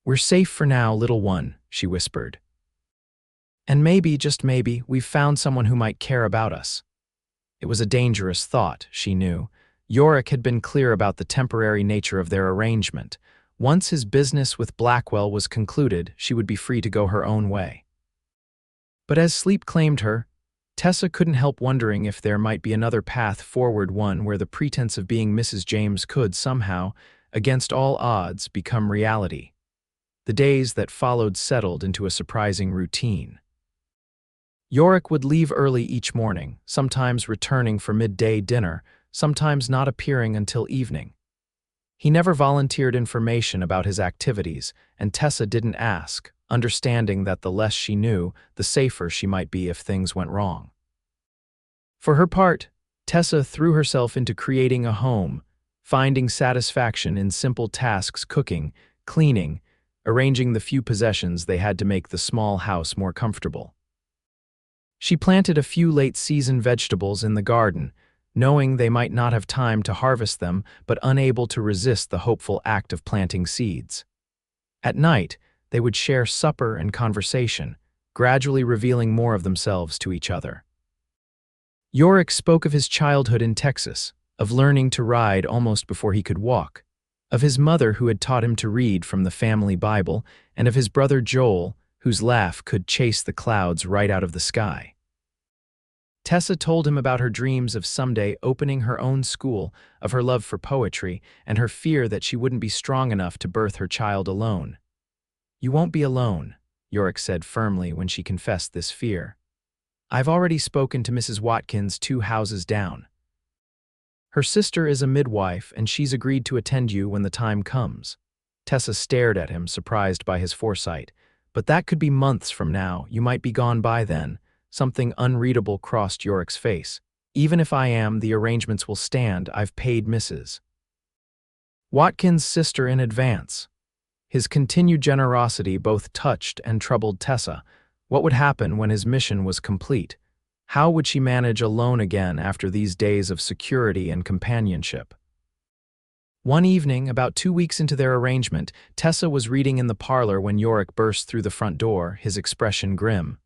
We're safe for now, little one, she whispered. And maybe, just maybe, we've found someone who might care about us. It was a dangerous thought, she knew. Yorick had been clear about the temporary nature of their arrangement. Once his business with Blackwell was concluded, she would be free to go her own way. But as sleep claimed her, Tessa couldn't help wondering if there might be another path forward, one where the pretense of being Mrs. James could somehow, against all odds, become reality. The days that followed settled into a surprising routine. Yorick would leave early each morning, sometimes returning for midday dinner, sometimes not appearing until evening. He never volunteered information about his activities, and Tessa didn't ask, understanding that the less she knew, the safer she might be if things went wrong. For her part, Tessa threw herself into creating a home, finding satisfaction in simple tasks: cooking, cleaning, arranging the few possessions they had to make the small house more comfortable. She planted a few late-season vegetables in the garden, knowing they might not have time to harvest them, but unable to resist the hopeful act of planting seeds. At night, they would share supper and conversation, gradually revealing more of themselves to each other. Yorick spoke of his childhood in Texas, of learning to ride almost before he could walk, of his mother who had taught him to read from the family Bible, and of his brother Joel, whose laugh could chase the clouds right out of the sky. Tessa told him about her dreams of someday opening her own school, of her love for poetry, and her fear that she wouldn't be strong enough to birth her child alone. You won't be alone, Yorick said firmly when she confessed this fear. I've already spoken to Mrs. Watkins 2 houses down. Her sister is a midwife, and she's agreed to attend you when the time comes. Tessa stared at him, surprised by his foresight. But that could be months from now. You might be gone by then. Something unreadable crossed Yorick's face. Even if I am, the arrangements will stand. I've paid Mrs. Watkins' sister in advance. His continued generosity both touched and troubled Tessa. What would happen when his mission was complete? How would she manage alone again after these days of security and companionship? One evening, about 2 weeks into their arrangement, Tessa was reading in the parlor when Yorick burst through the front door, his expression grim.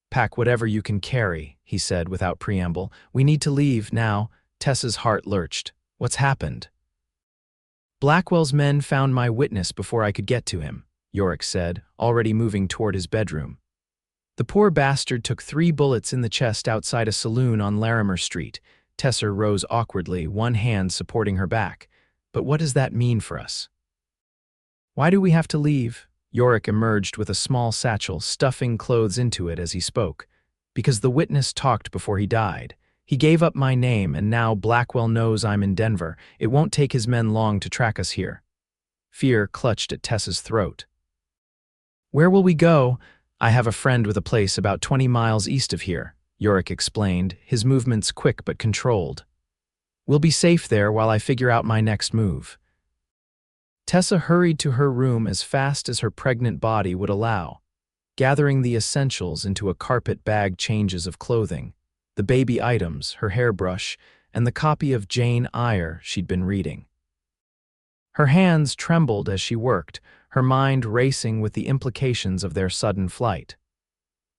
"Pack whatever you can carry," he said without preamble. "We need to leave now." Tessa's heart lurched. "What's happened?" "Blackwell's men found my witness before I could get to him," Yorick said, already moving toward his bedroom. "The poor bastard took 3 bullets in the chest outside a saloon on Larimer Street." Tessa rose awkwardly, one hand supporting her back. "But what does that mean for us?" "Why do we have to leave?" Yorick emerged with a small satchel, stuffing clothes into it as he spoke. "Because the witness talked before he died. He gave up my name, and now Blackwell knows I'm in Denver. It won't take his men long to track us here." Fear clutched at Tessa's throat. "Where will we go?" "I have a friend with a place about 20 miles east of here," Yorick explained, his movements quick but controlled. "We'll be safe there while I figure out my next move." Tessa hurried to her room as fast as her pregnant body would allow, gathering the essentials into a carpet bag, changes of clothing, the baby items, her hairbrush, and the copy of Jane Eyre she'd been reading. Her hands trembled as she worked, her mind racing with the implications of their sudden flight.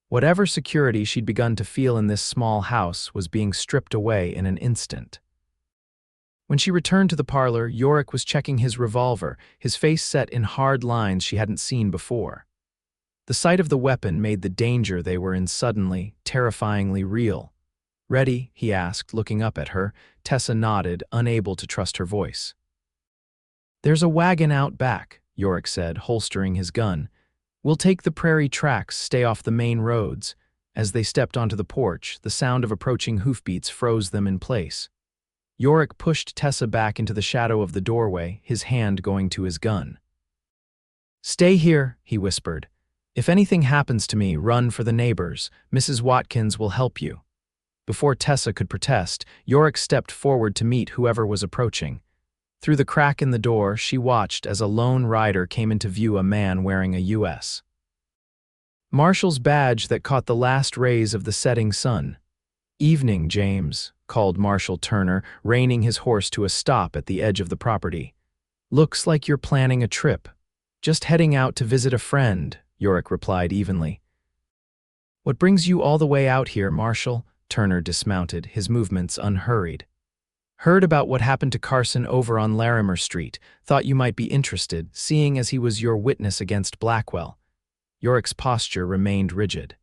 Whatever security she'd begun to feel in this small house was being stripped away in an instant. When she returned to the parlor, Yorick was checking his revolver, his face set in hard lines she hadn't seen before. The sight of the weapon made the danger they were in suddenly, terrifyingly real. "Ready?" he asked, looking up at her. Tessa nodded, unable to trust her voice. "There's a wagon out back," Yorick said, holstering his gun. "We'll take the prairie tracks, stay off the main roads." As they stepped onto the porch, the sound of approaching hoofbeats froze them in place. Yorick pushed Tessa back into the shadow of the doorway, his hand going to his gun. "Stay here," he whispered. "If anything happens to me, run for the neighbors. Mrs. Watkins will help you." Before Tessa could protest, Yorick stepped forward to meet whoever was approaching. Through the crack in the door, she watched as a lone rider came into view, a man wearing a U.S. Marshal's badge that caught the last rays of the setting sun. "Evening, James," called Marshal Turner, reining his horse to a stop at the edge of the property. "Looks like you're planning a trip." "Just heading out to visit a friend," Yorick replied evenly. "What brings you all the way out here, Marshal?" Turner dismounted, his movements unhurried. "Heard about what happened to Carson over on Larimer Street. Thought you might be interested, seeing as he was your witness against Blackwell." Yorick's posture remained rigid.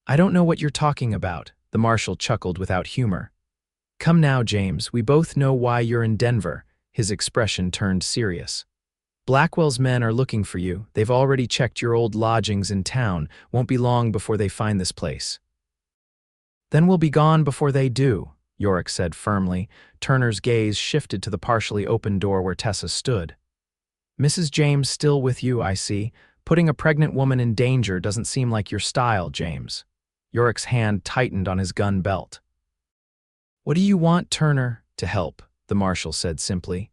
"I don't know what you're talking about," the marshal chuckled without humor. "Come now, James, we both know why you're in Denver." His expression turned serious. "Blackwell's men are looking for you. They've already checked your old lodgings in town. Won't be long before they find this place." "Then we'll be gone before they do," Yorick said firmly. Turner's gaze shifted to the partially open door where Tessa stood. "Mrs. James still with you, I see. Putting a pregnant woman in danger doesn't seem like your style, James." Yorick's hand tightened on his gun belt. "What do you want, Turner?" "To help," the marshal said simply.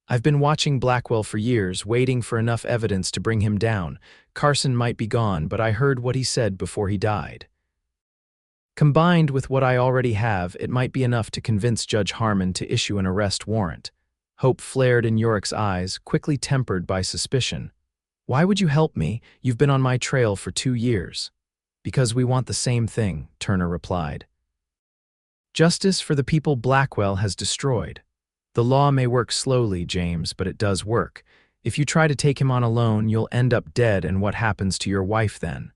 "I've been watching Blackwell for years, waiting for enough evidence to bring him down. Carson might be gone, but I heard what he said before he died. Combined with what I already have, it might be enough to convince Judge Harmon to issue an arrest warrant." Hope flared in Yorick's eyes, quickly tempered by suspicion. "Why would you help me? You've been on my trail for 2 years. "Because we want the same thing," Turner replied. "Justice for the people Blackwell has destroyed. The law may work slowly, James, but it does work. If you try to take him on alone, you'll end up dead, and what happens to your wife then?"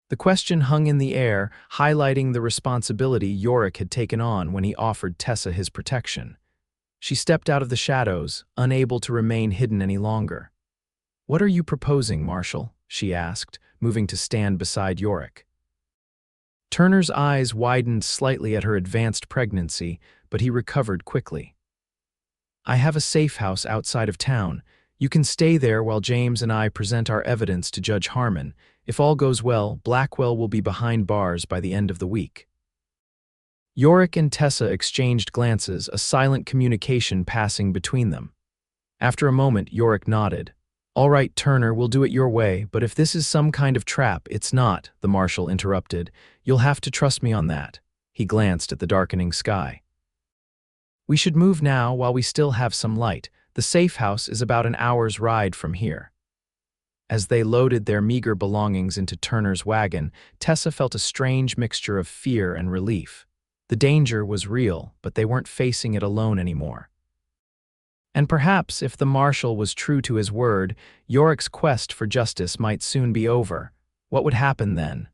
The question hung in the air, highlighting the responsibility Yorick had taken on when he offered Tessa his protection. She stepped out of the shadows, unable to remain hidden any longer. "What are you proposing, Marshal?" she asked, moving to stand beside Yorick. Turner's eyes widened slightly at her advanced pregnancy, but he recovered quickly. "I have a safe house outside of town. You can stay there while James and I present our evidence to Judge Harmon. If all goes well, Blackwell will be behind bars by the end of the week." Yorick and Tessa exchanged glances, a silent communication passing between them. After a moment, Yorick nodded. All right, Turner, we'll do it your way, but if this is some kind of trap, it's not, the marshal interrupted. You'll have to trust me on that. He glanced at the darkening sky. We should move now while we still have some light. The safe house is about an hour's ride from here. As they loaded their meager belongings into Turner's wagon, Tessa felt a strange mixture of fear and relief. The danger was real, but they weren't facing it alone anymore. And perhaps if the marshal was true to his word, Yorick's quest for justice might soon be over. What would happen then?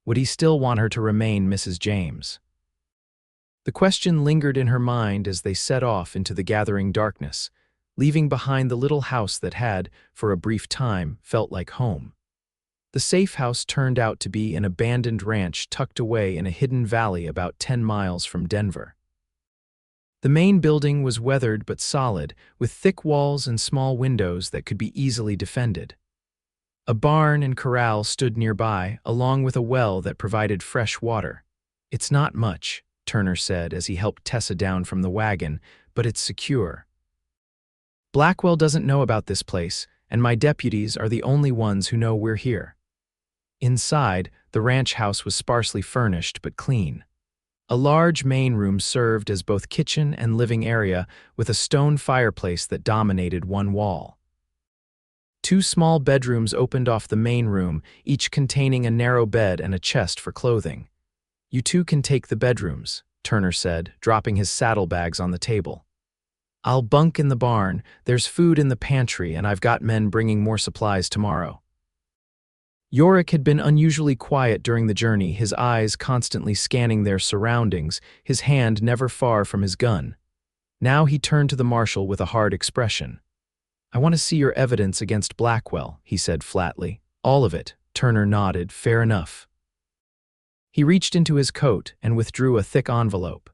Would he still want her to remain Mrs. James? The question lingered in her mind as they set off into the gathering darkness, leaving behind the little house that had, for a brief time, felt like home. The safe house turned out to be an abandoned ranch tucked away in a hidden valley about 10 miles from Denver. The main building was weathered but solid, with thick walls and small windows that could be easily defended. A barn and corral stood nearby, along with a well that provided fresh water. "It's not much," Turner said as he helped Tessa down from the wagon, "but it's secure. Blackwell doesn't know about this place, and my deputies are the only ones who know we're here." Inside, the ranch house was sparsely furnished but clean. A large main room served as both kitchen and living area, with a stone fireplace that dominated one wall. Two small bedrooms opened off the main room, each containing a narrow bed and a chest for clothing. "You two can take the bedrooms," Turner said, dropping his saddlebags on the table. "I'll bunk in the barn. There's food in the pantry, and I've got men bringing more supplies tomorrow." Yorick had been unusually quiet during the journey, his eyes constantly scanning their surroundings, his hand never far from his gun. Now he turned to the marshal with a hard expression. "I want to see your evidence against Blackwell," he said flatly. "All of it." Turner nodded. "Fair enough." He reached into his coat and withdrew a thick envelope.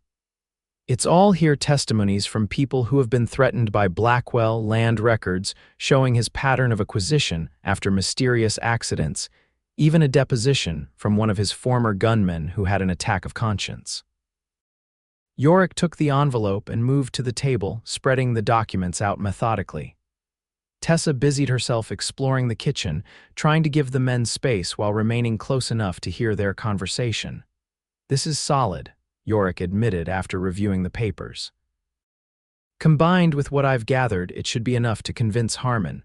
"It's all here, testimonies from people who have been threatened by Blackwell, land records showing his pattern of acquisition after mysterious accidents, even a deposition from one of his former gunmen who had an attack of conscience." Yorick took the envelope and moved to the table, spreading the documents out methodically. Tessa busied herself exploring the kitchen, trying to give the men space while remaining close enough to hear their conversation. "This is solid," Yorick admitted after reviewing the papers. "Combined with what I've gathered, it should be enough to convince Harmon."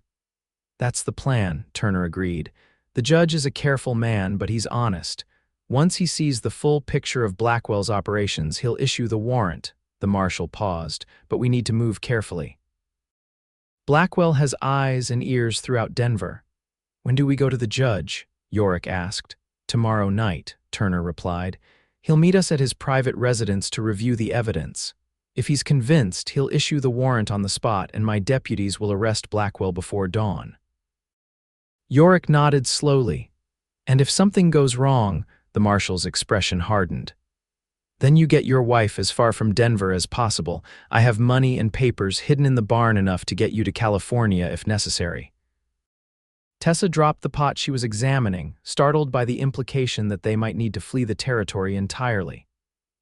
"That's the plan," Turner agreed. "The judge is a careful man, but he's honest. Once he sees the full picture of Blackwell's operations, he'll issue the warrant." The marshal paused, "But we need to move carefully." "Blackwell has eyes and ears throughout Denver." "When do we go to the judge?" Yorick asked. "Tomorrow night," Turner replied. "He'll meet us at his private residence to review the evidence. If he's convinced, he'll issue the warrant on the spot, and my deputies will arrest Blackwell before dawn." Yorick nodded slowly. "And if something goes wrong," the marshal's expression hardened. "Then you get your wife as far from Denver as possible. I have money and papers hidden in the barn enough to get you to California if necessary." Tessa dropped the pot she was examining, startled by the implication that they might need to flee the territory entirely.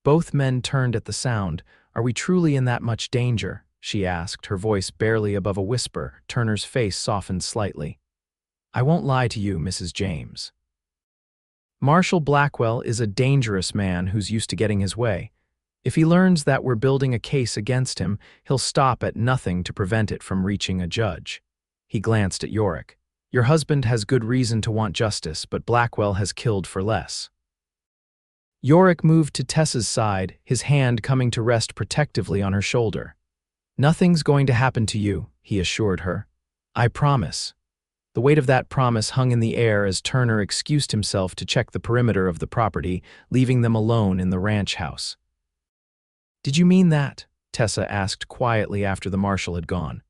Both men turned at the sound. "Are we truly in that much danger?" she asked, her voice barely above a whisper. Turner's face softened slightly. "I won't lie to you, Mrs. James. Marshal Blackwell is a dangerous man who's used to getting his way. If he learns that we're building a case against him, he'll stop at nothing to prevent it from reaching a judge." He glanced at Yorick. "Your husband has good reason to want justice, but Blackwell has killed for less." Yorick moved to Tessa's side, his hand coming to rest protectively on her shoulder. "Nothing's going to happen to you," he assured her. "I promise." The weight of that promise hung in the air as Turner excused himself to check the perimeter of the property, leaving them alone in the ranch house. "Did you mean that?" Tessa asked quietly after the marshal had gone.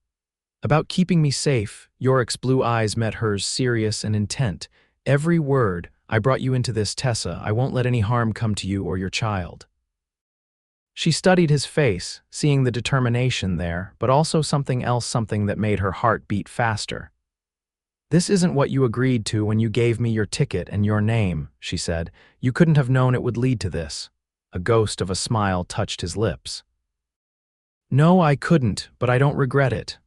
"About keeping me safe." Yorick's blue eyes met hers, serious and intent. "Every word. I brought you into this, Tessa. I won't let any harm come to you or your child." She studied his face, seeing the determination there, but also something else, something that made her heart beat faster. "This isn't what you agreed to when you gave me your ticket and your name," she said. "You couldn't have known it would lead to this." A ghost of a smile touched his lips. "No, I couldn't, but I don't regret it."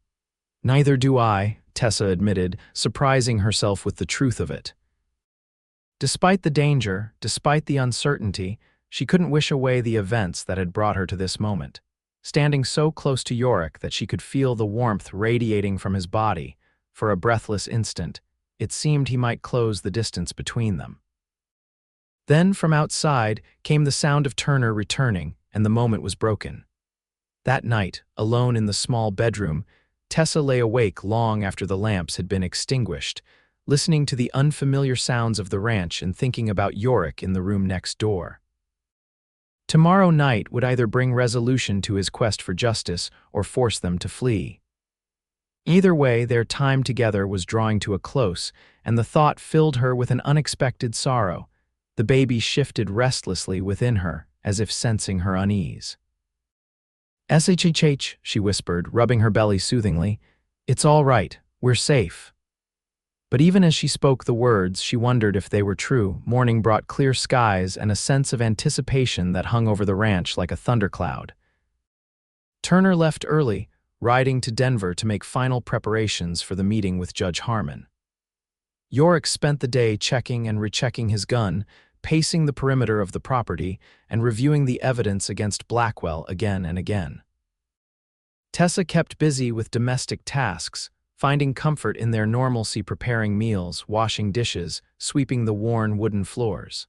"Neither do I," Tessa admitted, surprising herself with the truth of it. Despite the danger, despite the uncertainty, she couldn't wish away the events that had brought her to this moment. Standing so close to Yorick that she could feel the warmth radiating from his body, for a breathless instant, it seemed he might close the distance between them. Then, from outside, came the sound of Turner returning, and the moment was broken. That night, alone in the small bedroom, Tessa lay awake long after the lamps had been extinguished, listening to the unfamiliar sounds of the ranch and thinking about Yorick in the room next door. Tomorrow night would either bring resolution to his quest for justice or force them to flee. Either way, their time together was drawing to a close, and the thought filled her with an unexpected sorrow. The baby shifted restlessly within her, as if sensing her unease. "SHHH," she whispered, rubbing her belly soothingly. "It's all right. We're safe." But even as she spoke the words, she wondered if they were true. Morning brought clear skies and a sense of anticipation that hung over the ranch like a thundercloud. Turner left early, riding to Denver to make final preparations for the meeting with Judge Harmon. Yorick spent the day checking and rechecking his gun, pacing the perimeter of the property, and reviewing the evidence against Blackwell again and again. Tessa kept busy with domestic tasks, finding comfort in their normalcy, preparing meals, washing dishes, sweeping the worn wooden floors.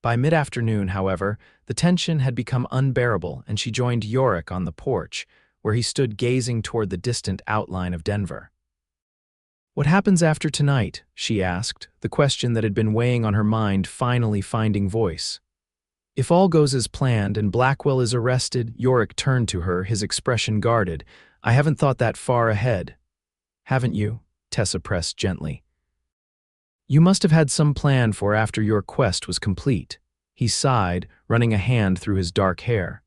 By mid-afternoon, however, the tension had become unbearable, and she joined Yorick on the porch, where he stood gazing toward the distant outline of Denver. "What happens after tonight?" she asked, the question that had been weighing on her mind finally finding voice. "If all goes as planned and Blackwell is arrested," Yorick turned to her, his expression guarded. "I haven't thought that far ahead." "Haven't you?" Tessa pressed gently. "You must have had some plan for after your quest was complete." He sighed, running a hand through his dark hair.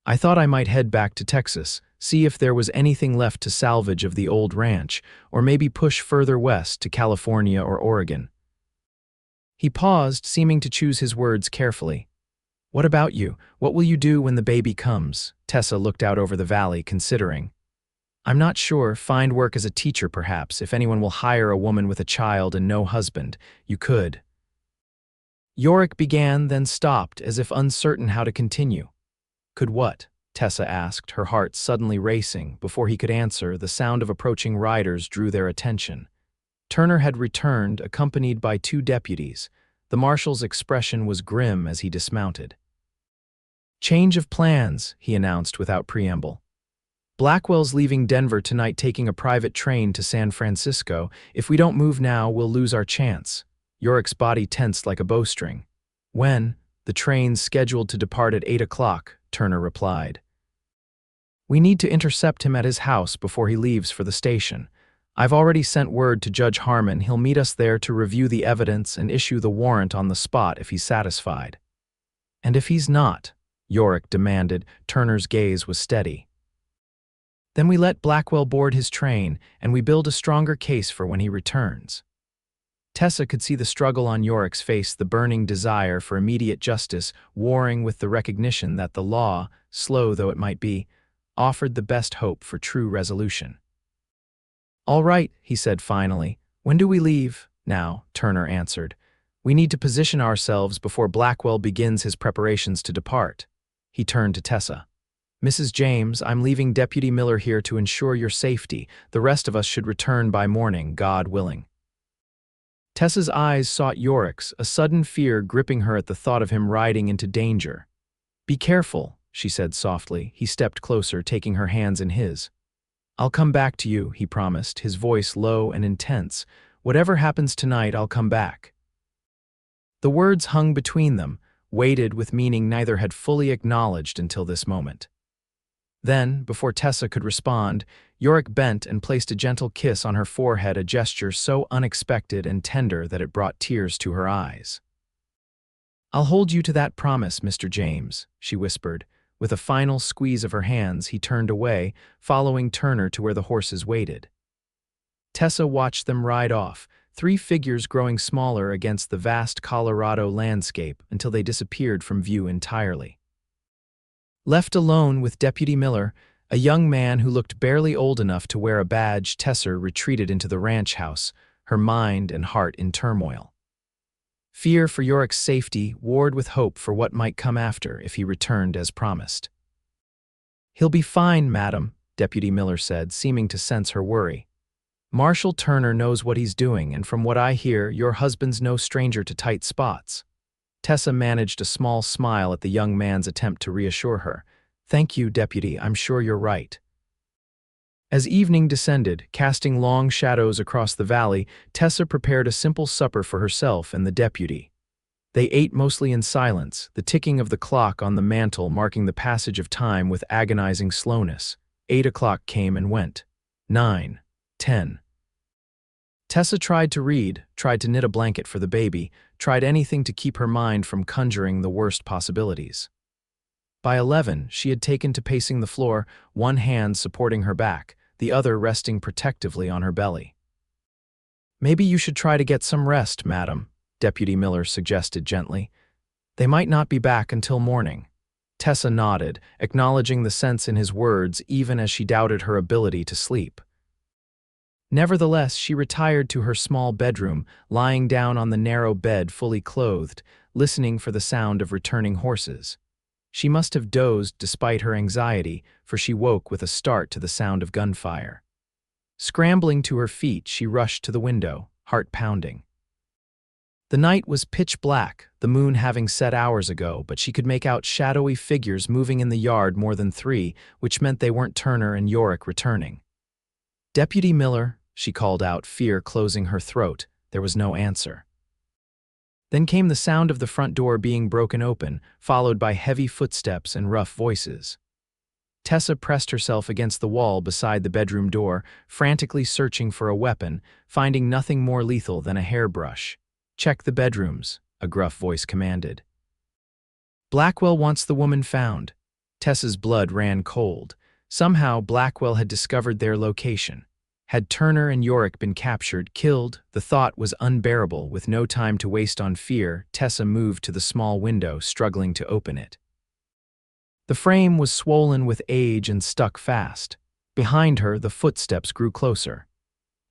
"I thought I might head back to Texas, see if there was anything left to salvage of the old ranch, or maybe push further west to California or Oregon." He paused, seeming to choose his words carefully. "What about you? What will you do when the baby comes?" Tessa looked out over the valley, considering. "I'm not sure. Find work as a teacher, perhaps. If anyone will hire a woman with a child and no husband, you could." Yorick began, then stopped, as if uncertain how to continue. "Could what?" Tessa asked, her heart suddenly racing. Before he could answer, the sound of approaching riders drew their attention. Turner had returned, accompanied by 2 deputies. The marshal's expression was grim as he dismounted. "Change of plans," he announced without preamble. "Blackwell's leaving Denver tonight, taking a private train to San Francisco. If we don't move now, we'll lose our chance." Yorick's body tensed like a bowstring. "When?" "The train's scheduled to depart at 8 o'clock, Turner replied. "We need to intercept him at his house before he leaves for the station. I've already sent word to Judge Harmon. He'll meet us there to review the evidence and issue the warrant on the spot if he's satisfied." "And if he's not?" Yorick demanded. Turner's gaze was steady. "Then we let Blackwell board his train, and we build a stronger case for when he returns." Tessa could see the struggle on Yorick's face, the burning desire for immediate justice warring with the recognition that the law, slow though it might be, offered the best hope for true resolution. "All right," he said finally. "When do we leave?" "Now," Turner answered. "We need to position ourselves before Blackwell begins his preparations to depart." He turned to Tessa. "Mrs. James, I'm leaving Deputy Miller here to ensure your safety. The rest of us should return by morning, God willing." Tessa's eyes sought Yorick's, a sudden fear gripping her at the thought of him riding into danger. "Be careful," she said softly. He stepped closer, taking her hands in his. "I'll come back to you," he promised, his voice low and intense. "Whatever happens tonight, I'll come back." The words hung between them, weighted with meaning neither had fully acknowledged until this moment. Then, before Tessa could respond, Yorick bent and placed a gentle kiss on her forehead, a gesture so unexpected and tender that it brought tears to her eyes. "I'll hold you to that promise, Mr. James," she whispered. With a final squeeze of her hands, he turned away, following Turner to where the horses waited. Tessa watched them ride off, 3 figures growing smaller against the vast Colorado landscape until they disappeared from view entirely. Left alone with Deputy Miller, A young man who looked barely old enough to wear a badge. Tessa retreated into the ranch house, her mind and heart in turmoil. Fear for Yorick's safety warred with hope for what might come after if he returned as promised. "He'll be fine, madam," Deputy Miller said, seeming to sense her worry. "Marshal Turner knows what he's doing, and from what I hear, your husband's no stranger to tight spots." Tessa managed a small smile at the young man's attempt to reassure her. "Thank you, Deputy, I'm sure you're right." As evening descended, casting long shadows across the valley, Tessa prepared a simple supper for herself and the deputy. They ate mostly in silence, the ticking of the clock on the mantel marking the passage of time with agonizing slowness. 8 o'clock came and went. 9, 10. Tessa tried to read, tried to knit a blanket for the baby, tried anything to keep her mind from conjuring the worst possibilities. By 11, she had taken to pacing the floor, one hand supporting her back, the other resting protectively on her belly. "Maybe you should try to get some rest, madam," Deputy Miller suggested gently. "They might not be back until morning." Tessa nodded, acknowledging the sense in his words even as she doubted her ability to sleep. Nevertheless, she retired to her small bedroom, lying down on the narrow bed fully clothed, listening for the sound of returning horses. She must have dozed despite her anxiety, for she woke with a start to the sound of gunfire. Scrambling to her feet, she rushed to the window, heart pounding. The night was pitch black, the moon having set hours ago, but she could make out shadowy figures moving in the yard more than 3, which meant they weren't Turner and Yorick returning. "Deputy Miller," she called out, fear closing her throat. There was no answer. Then came the sound of the front door being broken open, followed by heavy footsteps and rough voices. Tessa pressed herself against the wall beside the bedroom door, frantically searching for a weapon, finding nothing more lethal than a hairbrush. "Check the bedrooms," a gruff voice commanded. "Blackwell wants the woman found." Tessa's blood ran cold. Somehow Blackwell had discovered their location. Had Turner and Yorick been captured, killed, the thought was unbearable. With no time to waste on fear, Tessa moved to the small window, struggling to open it. The frame was swollen with age and stuck fast. Behind her, the footsteps grew closer.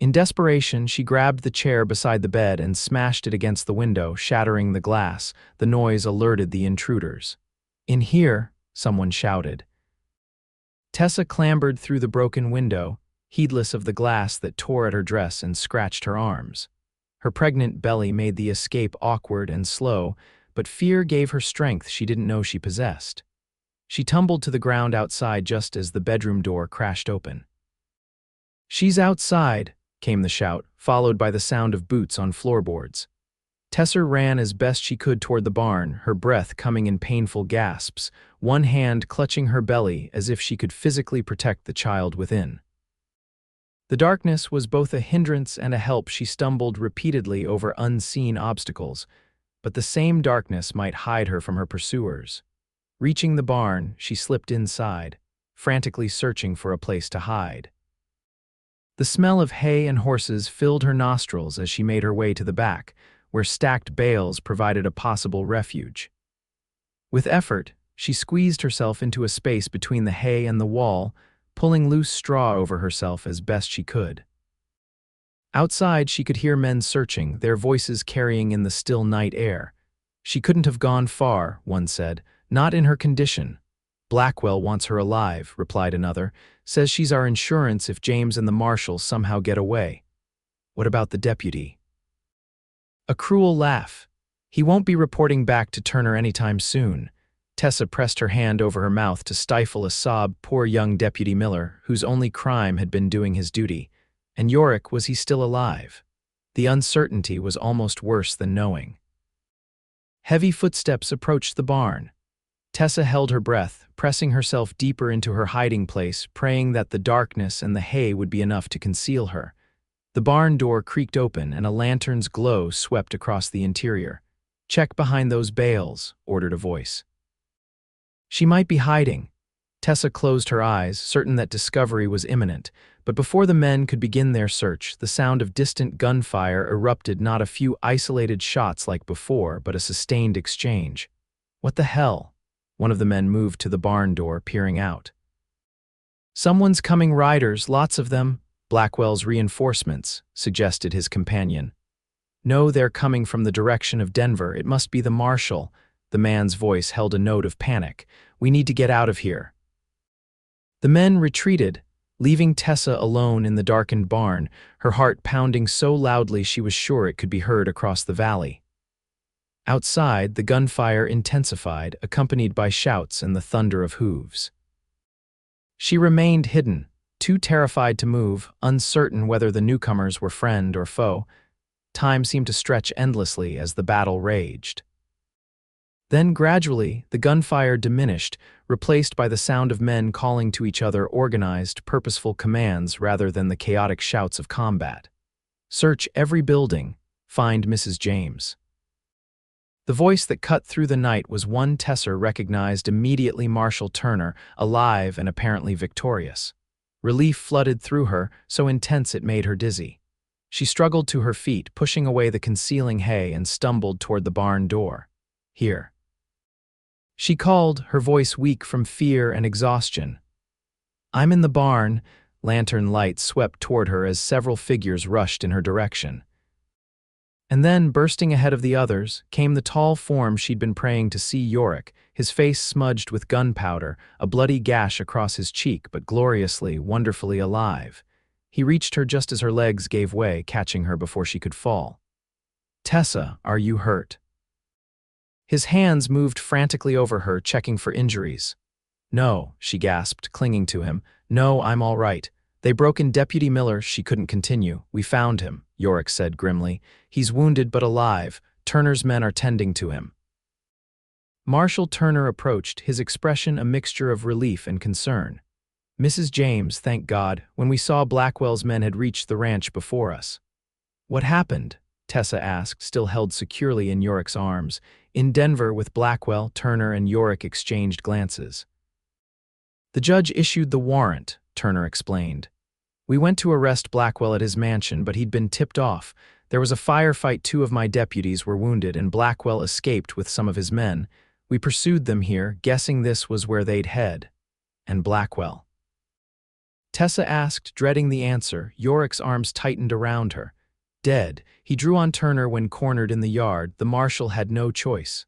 In desperation, she grabbed the chair beside the bed and smashed it against the window, shattering the glass. The noise alerted the intruders. "In here," someone shouted. Tessa clambered through the broken window, heedless of the glass that tore at her dress and scratched her arms. Her pregnant belly made the escape awkward and slow, but fear gave her strength she didn't know she possessed. She tumbled to the ground outside just as the bedroom door crashed open. "She's outside," came the shout, followed by the sound of boots on floorboards. Tessa ran as best she could toward the barn, her breath coming in painful gasps, one hand clutching her belly as if she could physically protect the child within. The darkness was both a hindrance and a help. She stumbled repeatedly over unseen obstacles, but the same darkness might hide her from her pursuers. Reaching the barn, she slipped inside, frantically searching for a place to hide. The smell of hay and horses filled her nostrils as she made her way to the back, where stacked bales provided a possible refuge. With effort, she squeezed herself into a space between the hay and the wall, pulling loose straw over herself as best she could. Outside, she could hear men searching, their voices carrying in the still night air. "She couldn't have gone far," one said. "Not in her condition." "Blackwell wants her alive," replied another. "Says she's our insurance if James and the marshals somehow get away." "What about the deputy?" A cruel laugh. "He won't be reporting back to Turner anytime soon." Tessa pressed her hand over her mouth to stifle a sob. Poor young Deputy Miller, whose only crime had been doing his duty. And Yorick, was he still alive? The uncertainty was almost worse than knowing. Heavy footsteps approached the barn. Tessa held her breath, pressing herself deeper into her hiding place, praying that the darkness and the hay would be enough to conceal her. The barn door creaked open and a lantern's glow swept across the interior. "Check behind those bales," ordered a voice. She might be hiding. Tessa closed her eyes, certain that discovery was imminent, but before the men could begin their search, the sound of distant gunfire erupted, not a few isolated shots like before, but a sustained exchange. "What the hell?" One of the men moved to the barn door, peering out. Someone's coming riders, lots of them. Blackwell's reinforcements, suggested his companion. No, they're coming from the direction of Denver. It must be the marshal. The man's voice held a note of panic. We need to get out of here. The men retreated, leaving Tessa alone in the darkened barn, her heart pounding so loudly she was sure it could be heard across the valley. Outside, the gunfire intensified, accompanied by shouts and the thunder of hooves. She remained hidden, too terrified to move, uncertain whether the newcomers were friend or foe. Time seemed to stretch endlessly as the battle raged. Then gradually, the gunfire diminished, replaced by the sound of men calling to each other organized, purposeful commands rather than the chaotic shouts of combat. Search every building. Find Mrs. James. The voice that cut through the night was one Tessa recognized immediately: Marshal Turner, alive and apparently victorious. Relief flooded through her, so intense it made her dizzy. She struggled to her feet, pushing away the concealing hay, and stumbled toward the barn door. Here. She called, her voice weak from fear and exhaustion. I'm in the barn. Lantern light swept toward her as several figures rushed in her direction. And then, bursting ahead of the others, came the tall form she'd been praying to see: Yorick, his face smudged with gunpowder, a bloody gash across his cheek, but gloriously, wonderfully alive. He reached her just as her legs gave way, catching her before she could fall. Tessa, are you hurt? His hands moved frantically over her, checking for injuries. No, she gasped, clinging to him. No, I'm all right. They broke in Deputy Miller. She couldn't continue. We found him, Yorick said grimly. He's wounded but alive. Turner's men are tending to him. Marshal Turner approached, his expression a mixture of relief and concern. Mrs. James, thank God, when we saw Blackwell's men had reached the ranch before us. What happened? Tessa asked, still held securely in Yorick's arms. In Denver with Blackwell, Turner and Yorick exchanged glances. The judge issued the warrant, Turner explained. We went to arrest Blackwell at his mansion, but he'd been tipped off. There was a firefight. 2 of my deputies were wounded, and Blackwell escaped with some of his men. We pursued them here, guessing this was where they'd head. And Blackwell? Tessa asked, dreading the answer. Yorick's arms tightened around her. Dead. He drew on Turner when cornered in the yard. The marshal had no choice.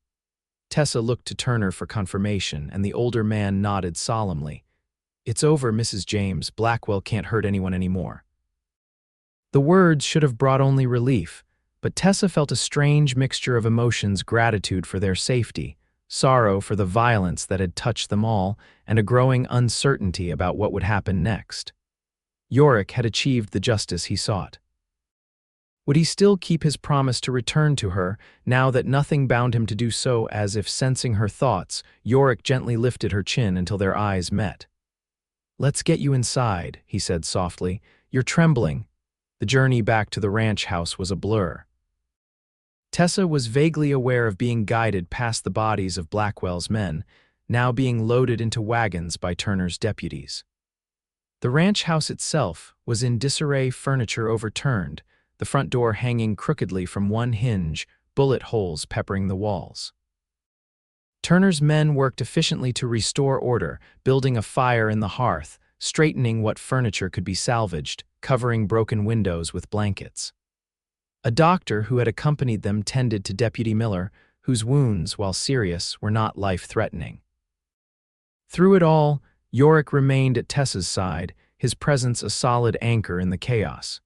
Tessa looked to Turner for confirmation, and the older man nodded solemnly. It's over, Mrs. James. Blackwell can't hurt anyone anymore. The words should have brought only relief, but Tessa felt a strange mixture of emotions: gratitude for their safety, sorrow for the violence that had touched them all, and a growing uncertainty about what would happen next. Yorick had achieved the justice he sought. Would he still keep his promise to return to her, now that nothing bound him to do so? As if sensing her thoughts, Yorick gently lifted her chin until their eyes met. Let's get you inside, he said softly. You're trembling. The journey back to the ranch house was a blur. Tessa was vaguely aware of being guided past the bodies of Blackwell's men, now being loaded into wagons by Turner's deputies. The ranch house itself was in disarray, furniture overturned, the front door hanging crookedly from one hinge, bullet holes peppering the walls. Turner's men worked efficiently to restore order, building a fire in the hearth, straightening what furniture could be salvaged, covering broken windows with blankets. A doctor who had accompanied them tended to Deputy Miller, whose wounds, while serious, were not life-threatening. Through it all, Yorick remained at Tessa's side, his presence a solid anchor in the chaos.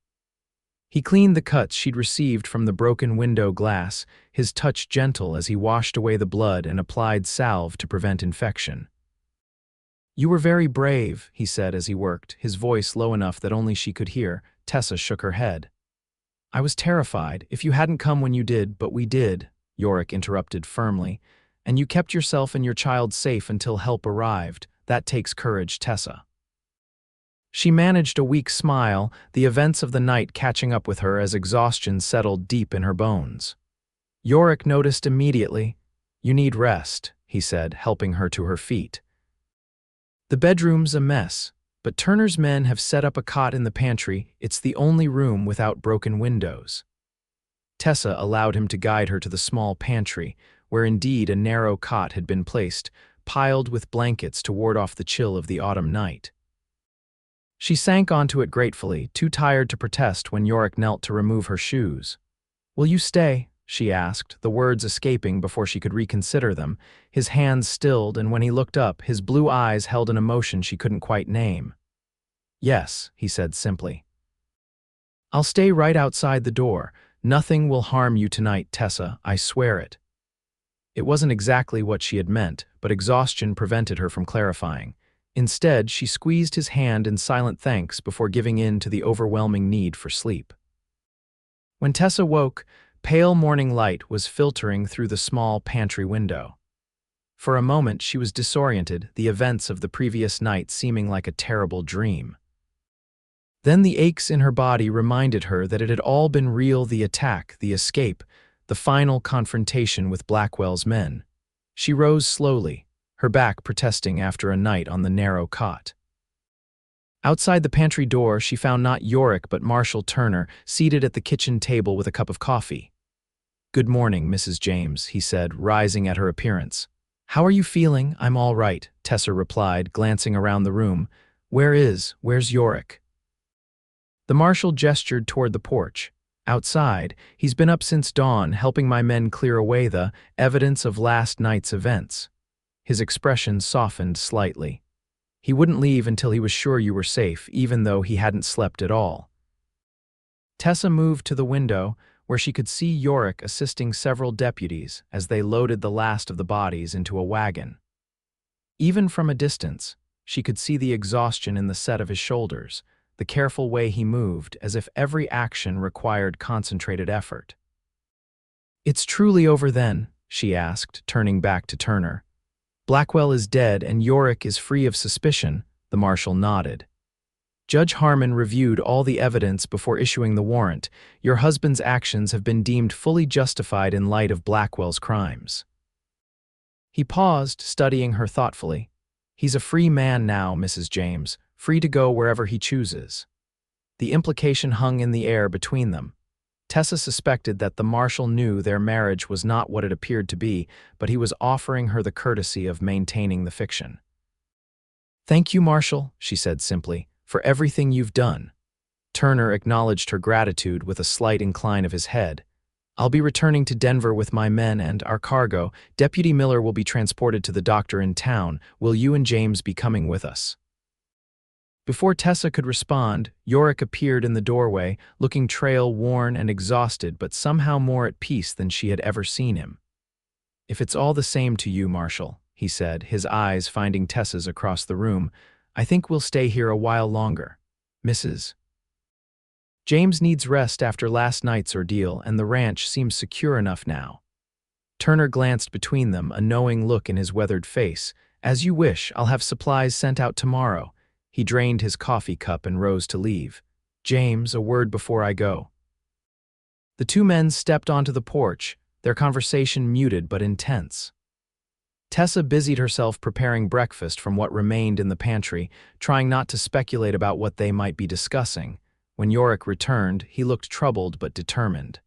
He cleaned the cuts she'd received from the broken window glass, his touch gentle as he washed away the blood and applied salve to prevent infection. You were very brave, he said as he worked, his voice low enough that only she could hear. Tessa shook her head. I was terrified. If you hadn't come when you did, but we did, Yorick interrupted firmly, and you kept yourself and your child safe until help arrived. That takes courage, Tessa. She managed a weak smile, the events of the night catching up with her as exhaustion settled deep in her bones. Yorick noticed immediately. You need rest, he said, helping her to her feet. The bedroom's a mess, but Turner's men have set up a cot in the pantry. It's the only room without broken windows. Tessa allowed him to guide her to the small pantry, where indeed a narrow cot had been placed, piled with blankets to ward off the chill of the autumn night. She sank onto it gratefully, too tired to protest when Yorick knelt to remove her shoes. "Will you stay?" she asked, the words escaping before she could reconsider them. His hands stilled, and when he looked up, his blue eyes held an emotion she couldn't quite name. "Yes," he said simply. "I'll stay right outside the door. Nothing will harm you tonight, Tessa, I swear it." It wasn't exactly what she had meant, but exhaustion prevented her from clarifying. Instead, she squeezed his hand in silent thanks before giving in to the overwhelming need for sleep. When Tessa woke, pale morning light was filtering through the small pantry window. For a moment, she was disoriented, the events of the previous night seeming like a terrible dream. Then the aches in her body reminded her that it had all been real: the attack, the escape, the final confrontation with Blackwell's men. She rose slowly, her back protesting after a night on the narrow cot. Outside the pantry door, she found not Yorick but Marshall Turner, seated at the kitchen table with a cup of coffee. "Good morning, Mrs. James," he said, rising at her appearance. "How are you feeling?" "I'm all right," Tessa replied, glancing around the room. Where's Yorick?" The marshal gestured toward the porch. "Outside. He's been up since dawn, helping my men clear away the evidence of last night's events." His expression softened slightly. "He wouldn't leave until he was sure you were safe, even though he hadn't slept at all." Tessa moved to the window, where she could see Yorick assisting several deputies as they loaded the last of the bodies into a wagon. Even from a distance, she could see the exhaustion in the set of his shoulders, the careful way he moved, as if every action required concentrated effort. "It's truly over then?" she asked, turning back to Turner. "Blackwell is dead and Yorick is free of suspicion," the marshal nodded. "Judge Harmon reviewed all the evidence before issuing the warrant. Your husband's actions have been deemed fully justified in light of Blackwell's crimes." He paused, studying her thoughtfully. "He's a free man now, Mrs. James, free to go wherever he chooses." The implication hung in the air between them. Tessa suspected that the marshal knew their marriage was not what it appeared to be, but he was offering her the courtesy of maintaining the fiction. "Thank you, Marshal," she said simply, "for everything you've done." Turner acknowledged her gratitude with a slight incline of his head. "I'll be returning to Denver with my men and our cargo. Deputy Miller will be transported to the doctor in town. Will you and James be coming with us?" Before Tessa could respond, Yorick appeared in the doorway, looking trail-worn and exhausted, but somehow more at peace than she had ever seen him. "If it's all the same to you, Marshal," he said, his eyes finding Tessa's across the room, "I think we'll stay here a while longer. Mrs. James needs rest after last night's ordeal, and the ranch seems secure enough now." Turner glanced between them, a knowing look in his weathered face. "As you wish, I'll have supplies sent out tomorrow." He drained his coffee cup and rose to leave. "James, a word before I go." The two men stepped onto the porch, their conversation muted but intense. Tessa busied herself preparing breakfast from what remained in the pantry, trying not to speculate about what they might be discussing. When Yorick returned, he looked troubled but determined.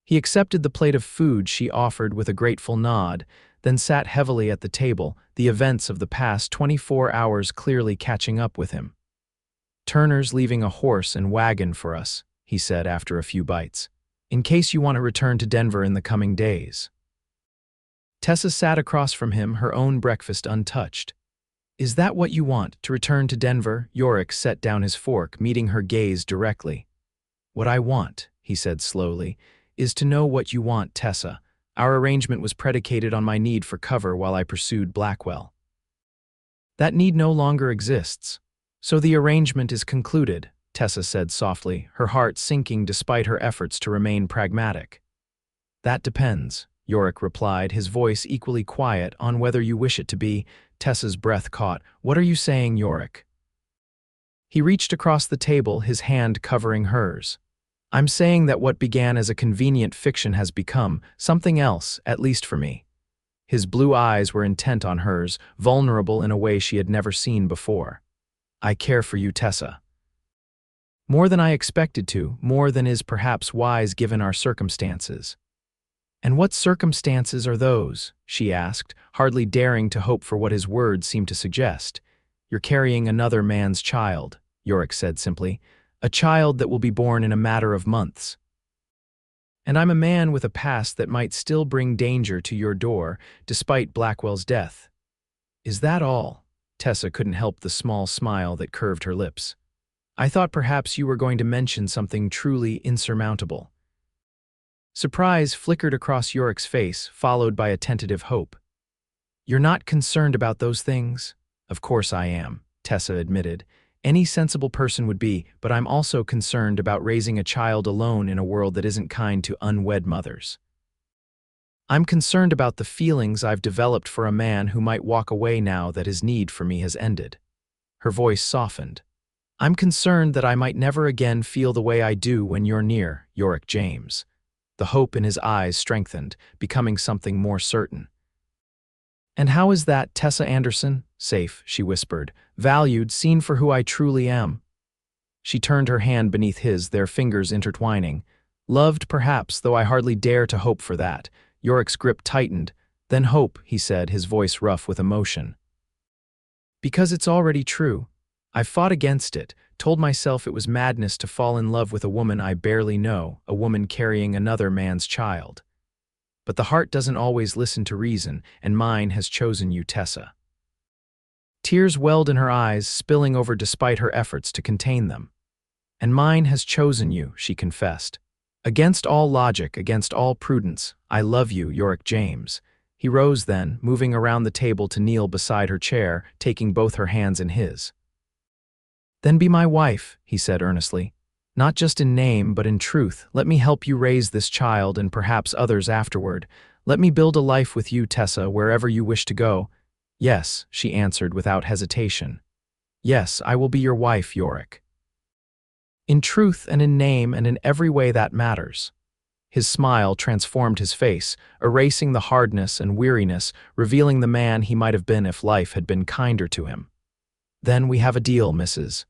He accepted the plate of food she offered with a grateful nod, then sat heavily at the table, the events of the past 24 hours clearly catching up with him. "Turner's leaving a horse and wagon for us," he said after a few bites, "in case you want to return to Denver in the coming days." Tessa sat across from him, her own breakfast untouched. "Is that what you want, to return to Denver?" Yorick set down his fork, meeting her gaze directly. "What I want," he said slowly, "is to know what you want, Tessa. Our arrangement was predicated on my need for cover while I pursued Blackwell. That need no longer exists. So the arrangement is concluded," Tessa said softly, her heart sinking despite her efforts to remain pragmatic. "That depends," Yorick replied, his voice equally quiet, "on whether you wish it to be." Tessa's breath caught. "What are you saying, Yorick?" He reached across the table, his hand covering hers. "I'm saying that what began as a convenient fiction has become something else, at least for me." His blue eyes were intent on hers, vulnerable in a way she had never seen before. "I care for you, Tessa. More than I expected to, more than is perhaps wise given our circumstances." "And what circumstances are those?" she asked, hardly daring to hope for what his words seemed to suggest. You're carrying another man's child, Yorick said simply. A child that will be born in a matter of months. And I'm a man with a past that might still bring danger to your door, despite Blackwell's death. Is that all? Tessa couldn't help the small smile that curved her lips. I thought perhaps you were going to mention something truly insurmountable. Surprise flickered across Yorick's face, followed by a tentative hope. You're not concerned about those things? Of course I am, Tessa admitted. Any sensible person would be, but I'm also concerned about raising a child alone in a world that isn't kind to unwed mothers. I'm concerned about the feelings I've developed for a man who might walk away now that his need for me has ended. Her voice softened. I'm concerned that I might never again feel the way I do when you're near, Yorick James. The hope in his eyes strengthened, becoming something more certain. And how is that, Tessa Anderson? Safe, she whispered. Valued, seen for who I truly am. She turned her hand beneath his, their fingers intertwining. Loved, perhaps, though I hardly dare to hope for that. Yorick's grip tightened. Then hope, he said, his voice rough with emotion. Because it's already true. I've fought against it, told myself it was madness to fall in love with a woman I barely know, a woman carrying another man's child. But the heart doesn't always listen to reason, and mine has chosen you, Tessa. Tears welled in her eyes, spilling over despite her efforts to contain them. And mine has chosen you, she confessed. Against all logic, against all prudence, I love you, Yorick James. He rose then, moving around the table to kneel beside her chair, taking both her hands in his. Then be my wife, he said earnestly. Not just in name, but in truth. Let me help you raise this child and perhaps others afterward. Let me build a life with you, Tessa, wherever you wish to go. Yes, she answered without hesitation. Yes, I will be your wife, Yorick. In truth and in name and in every way that matters. His smile transformed his face, erasing the hardness and weariness, revealing the man he might have been if life had been kinder to him. Then we have a deal, Mrs.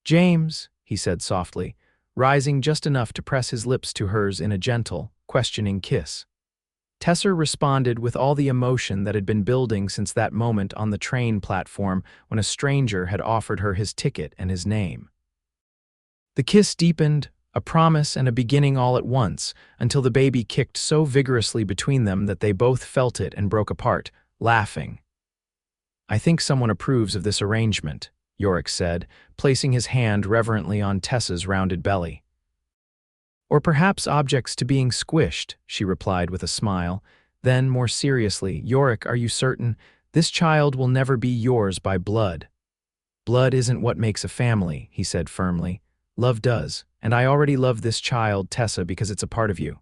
James, he said softly, rising just enough to press his lips to hers in a gentle, questioning kiss. Tessa responded with all the emotion that had been building since that moment on the train platform when a stranger had offered her his ticket and his name. The kiss deepened, a promise and a beginning all at once, until the baby kicked so vigorously between them that they both felt it and broke apart, laughing. I think someone approves of this arrangement, Yorick said, placing his hand reverently on Tessa's rounded belly. Or perhaps objects to being squished, she replied with a smile. Then, more seriously, Yorick, are you certain? This child will never be yours by blood. Blood isn't what makes a family, he said firmly. Love does, and I already love this child, Tessa, because it's a part of you.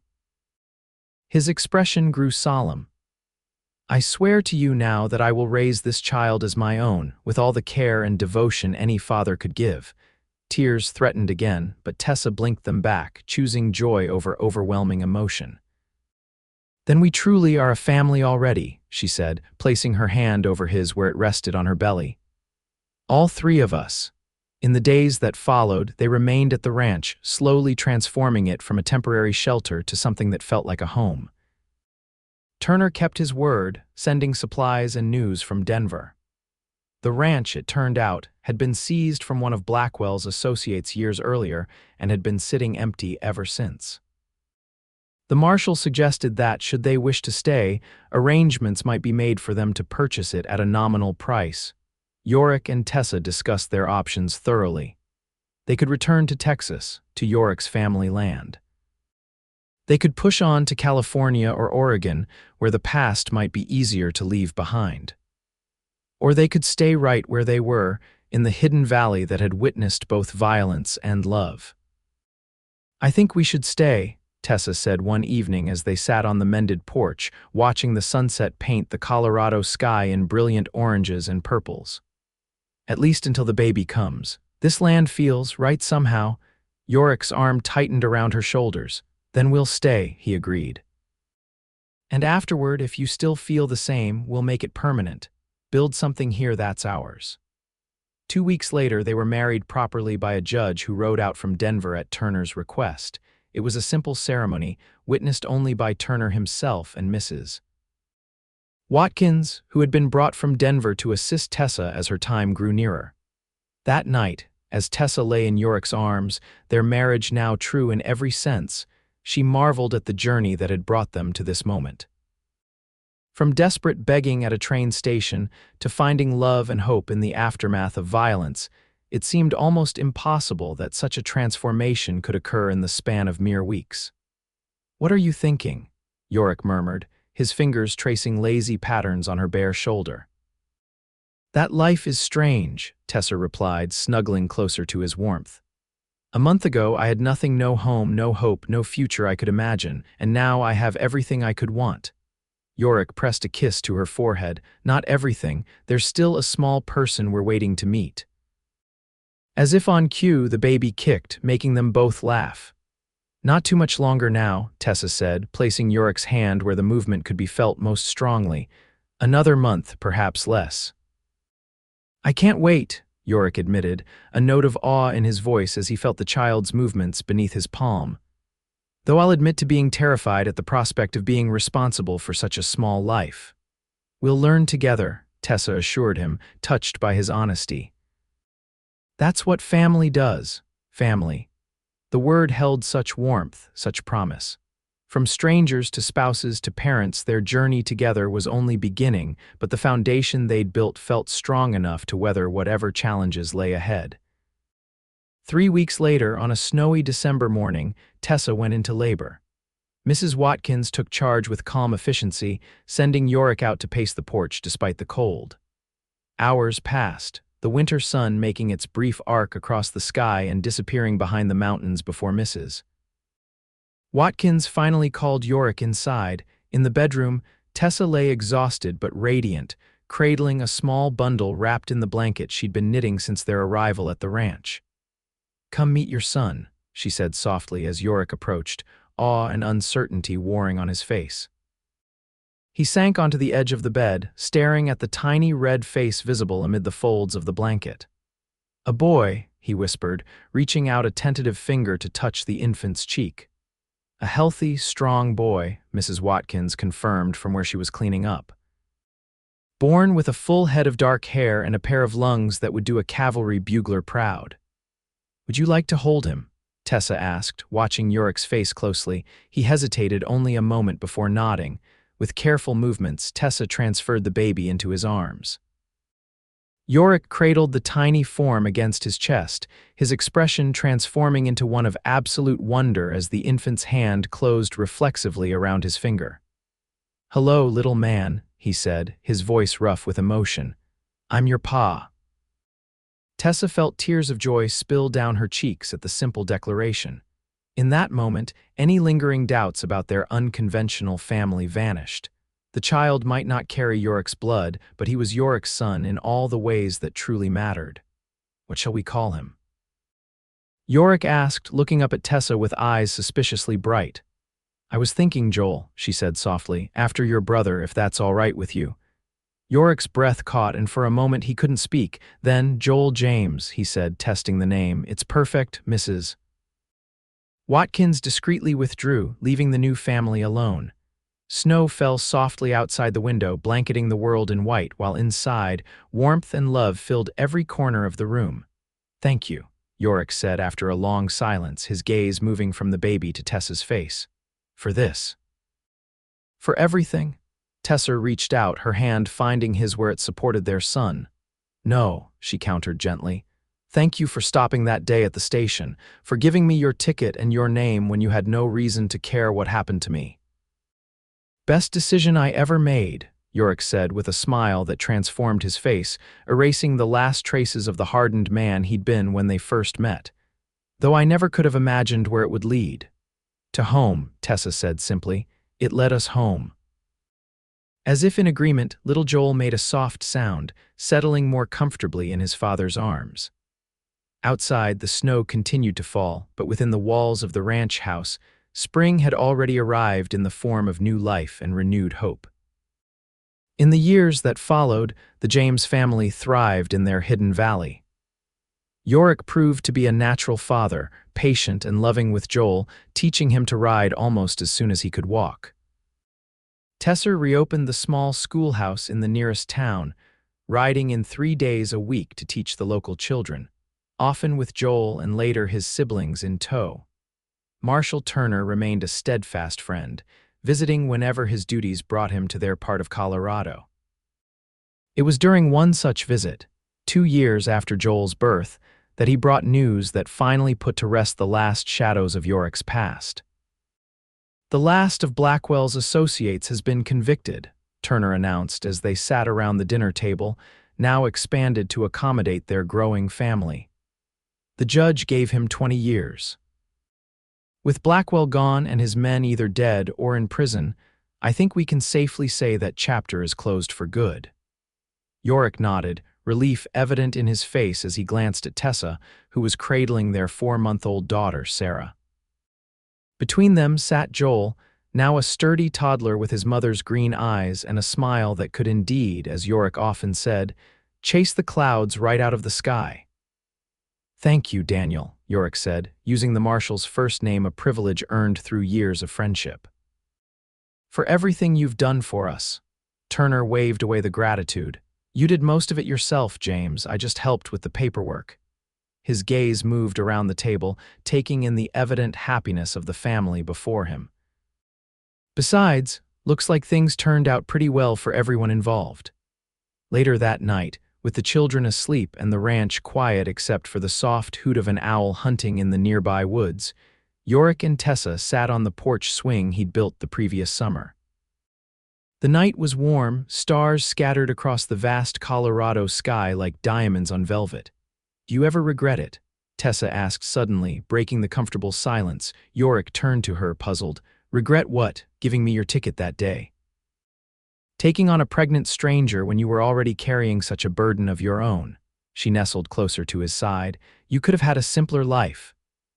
His expression grew solemn. I swear to you now that I will raise this child as my own, with all the care and devotion any father could give. Tears threatened again, but Tessa blinked them back, choosing joy over overwhelming emotion. Then we truly are a family already, she said, placing her hand over his where it rested on her belly. All three of us. In the days that followed, they remained at the ranch, slowly transforming it from a temporary shelter to something that felt like a home. Turner kept his word, sending supplies and news from Denver. The ranch, it turned out, had been seized from one of Blackwell's associates years earlier and had been sitting empty ever since. The marshal suggested that, should they wish to stay, arrangements might be made for them to purchase it at a nominal price. Yorick and Tessa discussed their options thoroughly. They could return to Texas, to Yorick's family land. They could push on to California or Oregon, where the past might be easier to leave behind. Or they could stay right where they were, in the hidden valley that had witnessed both violence and love. I think we should stay, Tessa said one evening as they sat on the mended porch, watching the sunset paint the Colorado sky in brilliant oranges and purples. At least until the baby comes. This land feels right somehow. Yorick's arm tightened around her shoulders. Then we'll stay, he agreed. And afterward, if you still feel the same, we'll make it permanent. Build something here that's ours. 2 weeks later, they were married properly by a judge who rode out from Denver at Turner's request. It was a simple ceremony, witnessed only by Turner himself and Mrs. Watkins, who had been brought from Denver to assist Tessa as her time grew nearer. That night, as Tessa lay in Yorick's arms, their marriage now true in every sense, she marveled at the journey that had brought them to this moment. From desperate begging at a train station to finding love and hope in the aftermath of violence, it seemed almost impossible that such a transformation could occur in the span of mere weeks. "What are you thinking?" Yorick murmured, his fingers tracing lazy patterns on her bare shoulder. "That life is strange," Tessa replied, snuggling closer to his warmth. "A month ago I had nothing, no home, no hope, no future I could imagine, and now I have everything I could want." Yorick pressed a kiss to her forehead. "Not everything, there's still a small person we're waiting to meet." As if on cue, the baby kicked, making them both laugh. "Not too much longer now," Tessa said, placing Yorick's hand where the movement could be felt most strongly. "Another month, perhaps less." "I can't wait," Yorick admitted, a note of awe in his voice as he felt the child's movements beneath his palm. "Though I'll admit to being terrified at the prospect of being responsible for such a small life." "We'll learn together," Tessa assured him, touched by his honesty. "That's what family does, family." The word held such warmth, such promise. From strangers to spouses to parents, their journey together was only beginning, but the foundation they'd built felt strong enough to weather whatever challenges lay ahead. 3 weeks later, on a snowy December morning, Tessa went into labor. Mrs. Watkins took charge with calm efficiency, sending Yorick out to pace the porch despite the cold. Hours passed, the winter sun making its brief arc across the sky and disappearing behind the mountains before Mrs. Watkins finally called Yorick inside. In the bedroom, Tessa lay exhausted but radiant, cradling a small bundle wrapped in the blanket she'd been knitting since their arrival at the ranch. "Come meet your son," she said softly as Yorick approached, awe and uncertainty warring on his face. He sank onto the edge of the bed, staring at the tiny red face visible amid the folds of the blanket. "A boy," he whispered, reaching out a tentative finger to touch the infant's cheek. "A healthy, strong boy," Mrs. Watkins confirmed from where she was cleaning up. "Born with a full head of dark hair and a pair of lungs that would do a cavalry bugler proud." "Would you like to hold him?" Tessa asked, watching Yorick's face closely. He hesitated only a moment before nodding. With careful movements, Tessa transferred the baby into his arms. Yorick cradled the tiny form against his chest, his expression transforming into one of absolute wonder as the infant's hand closed reflexively around his finger. "Hello, little man," he said, his voice rough with emotion. "I'm your pa." Tessa felt tears of joy spill down her cheeks at the simple declaration. In that moment, any lingering doubts about their unconventional family vanished. The child might not carry Yorick's blood, but he was Yorick's son in all the ways that truly mattered. "What shall we call him?" Yorick asked, looking up at Tessa with eyes suspiciously bright. "I was thinking, Joel," she said softly, "after your brother, if that's all right with you." Yorick's breath caught, and for a moment he couldn't speak. Then, "Joel James," he said, testing the name. "It's perfect, Mrs." Watkins discreetly withdrew, leaving the new family alone. Snow fell softly outside the window, blanketing the world in white, while inside, warmth and love filled every corner of the room. "Thank you," Yorick said after a long silence, his gaze moving from the baby to Tessa's face. "For this." "For everything." Tessa reached out, her hand finding his where it supported their son. "No," she countered gently. "Thank you for stopping that day at the station, for giving me your ticket and your name when you had no reason to care what happened to me." "Best decision I ever made," Yorick said with a smile that transformed his face, erasing the last traces of the hardened man he'd been when they first met. "Though I never could have imagined where it would lead." "To home," Tessa said simply. "It led us home." As if in agreement, little Joel made a soft sound, settling more comfortably in his father's arms. Outside, the snow continued to fall, but within the walls of the ranch house, spring had already arrived in the form of new life and renewed hope. In the years that followed, the James family thrived in their hidden valley. Yorick proved to be a natural father, patient and loving with Joel, teaching him to ride almost as soon as he could walk. Tessa reopened the small schoolhouse in the nearest town, riding in 3 days a week to teach the local children, often with Joel and later his siblings in tow. Marshall Turner remained a steadfast friend, visiting whenever his duties brought him to their part of Colorado. It was during one such visit, 2 years after Joel's birth, that he brought news that finally put to rest the last shadows of Yorick's past. "The last of Blackwell's associates has been convicted," Turner announced as they sat around the dinner table, now expanded to accommodate their growing family. The judge gave him 20 years. "With Blackwell gone and his men either dead or in prison, I think we can safely say that chapter is closed for good." Yorick nodded, relief evident in his face as he glanced at Tessa, who was cradling their 4-month-old daughter, Sarah. Between them sat Joel, now a sturdy toddler with his mother's green eyes and a smile that could indeed, as Yorick often said, chase the clouds right out of the sky. "Thank you, Daniel," Yorick said, using the marshal's first name, a privilege earned through years of friendship. "For everything you've done for us." Turner waved away the gratitude. "You did most of it yourself, James. I just helped with the paperwork." His gaze moved around the table, taking in the evident happiness of the family before him. "Besides, looks like things turned out pretty well for everyone involved." Later that night, with the children asleep and the ranch quiet except for the soft hoot of an owl hunting in the nearby woods, Yorick and Tessa sat on the porch swing he'd built the previous summer. The night was warm, stars scattered across the vast Colorado sky like diamonds on velvet. "Do you ever regret it?" Tessa asked suddenly, breaking the comfortable silence. Yorick turned to her, puzzled. "Regret what? Giving me your ticket that day?" "Taking on a pregnant stranger when you were already carrying such a burden of your own." She nestled closer to his side. "You could have had a simpler life."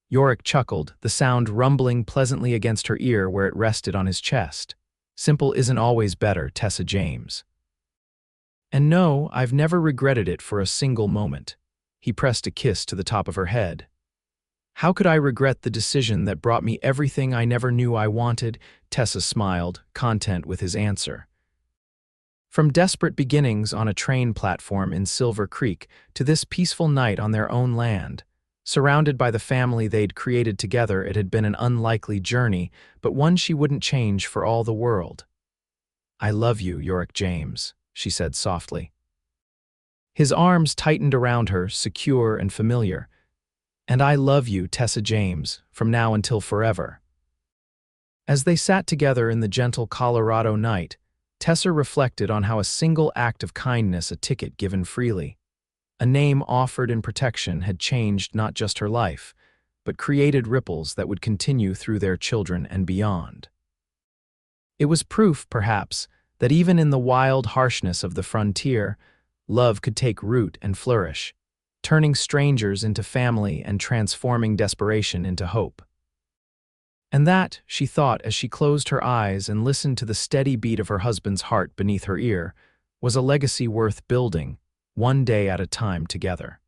Yorick chuckled, the sound rumbling pleasantly against her ear where it rested on his chest. "Simple isn't always better, Tessa James." "And no, I've never regretted it for a single moment." He pressed a kiss to the top of her head. "How could I regret the decision that brought me everything I never knew I wanted?" Tessa smiled, content with his answer. From desperate beginnings on a train platform in Silver Creek to this peaceful night on their own land, surrounded by the family they'd created together, it had been an unlikely journey, but one she wouldn't change for all the world. "I love you, Yorick James," she said softly. His arms tightened around her, secure and familiar. "And I love you, Tessa James, from now until forever." As they sat together in the gentle Colorado night, Tessa reflected on how a single act of kindness, a ticket given freely, a name offered in protection, had changed not just her life, but created ripples that would continue through their children and beyond. It was proof, perhaps, that even in the wild harshness of the frontier, love could take root and flourish, turning strangers into family and transforming desperation into hope. And that, she thought as she closed her eyes and listened to the steady beat of her husband's heart beneath her ear, was a legacy worth building, one day at a time together.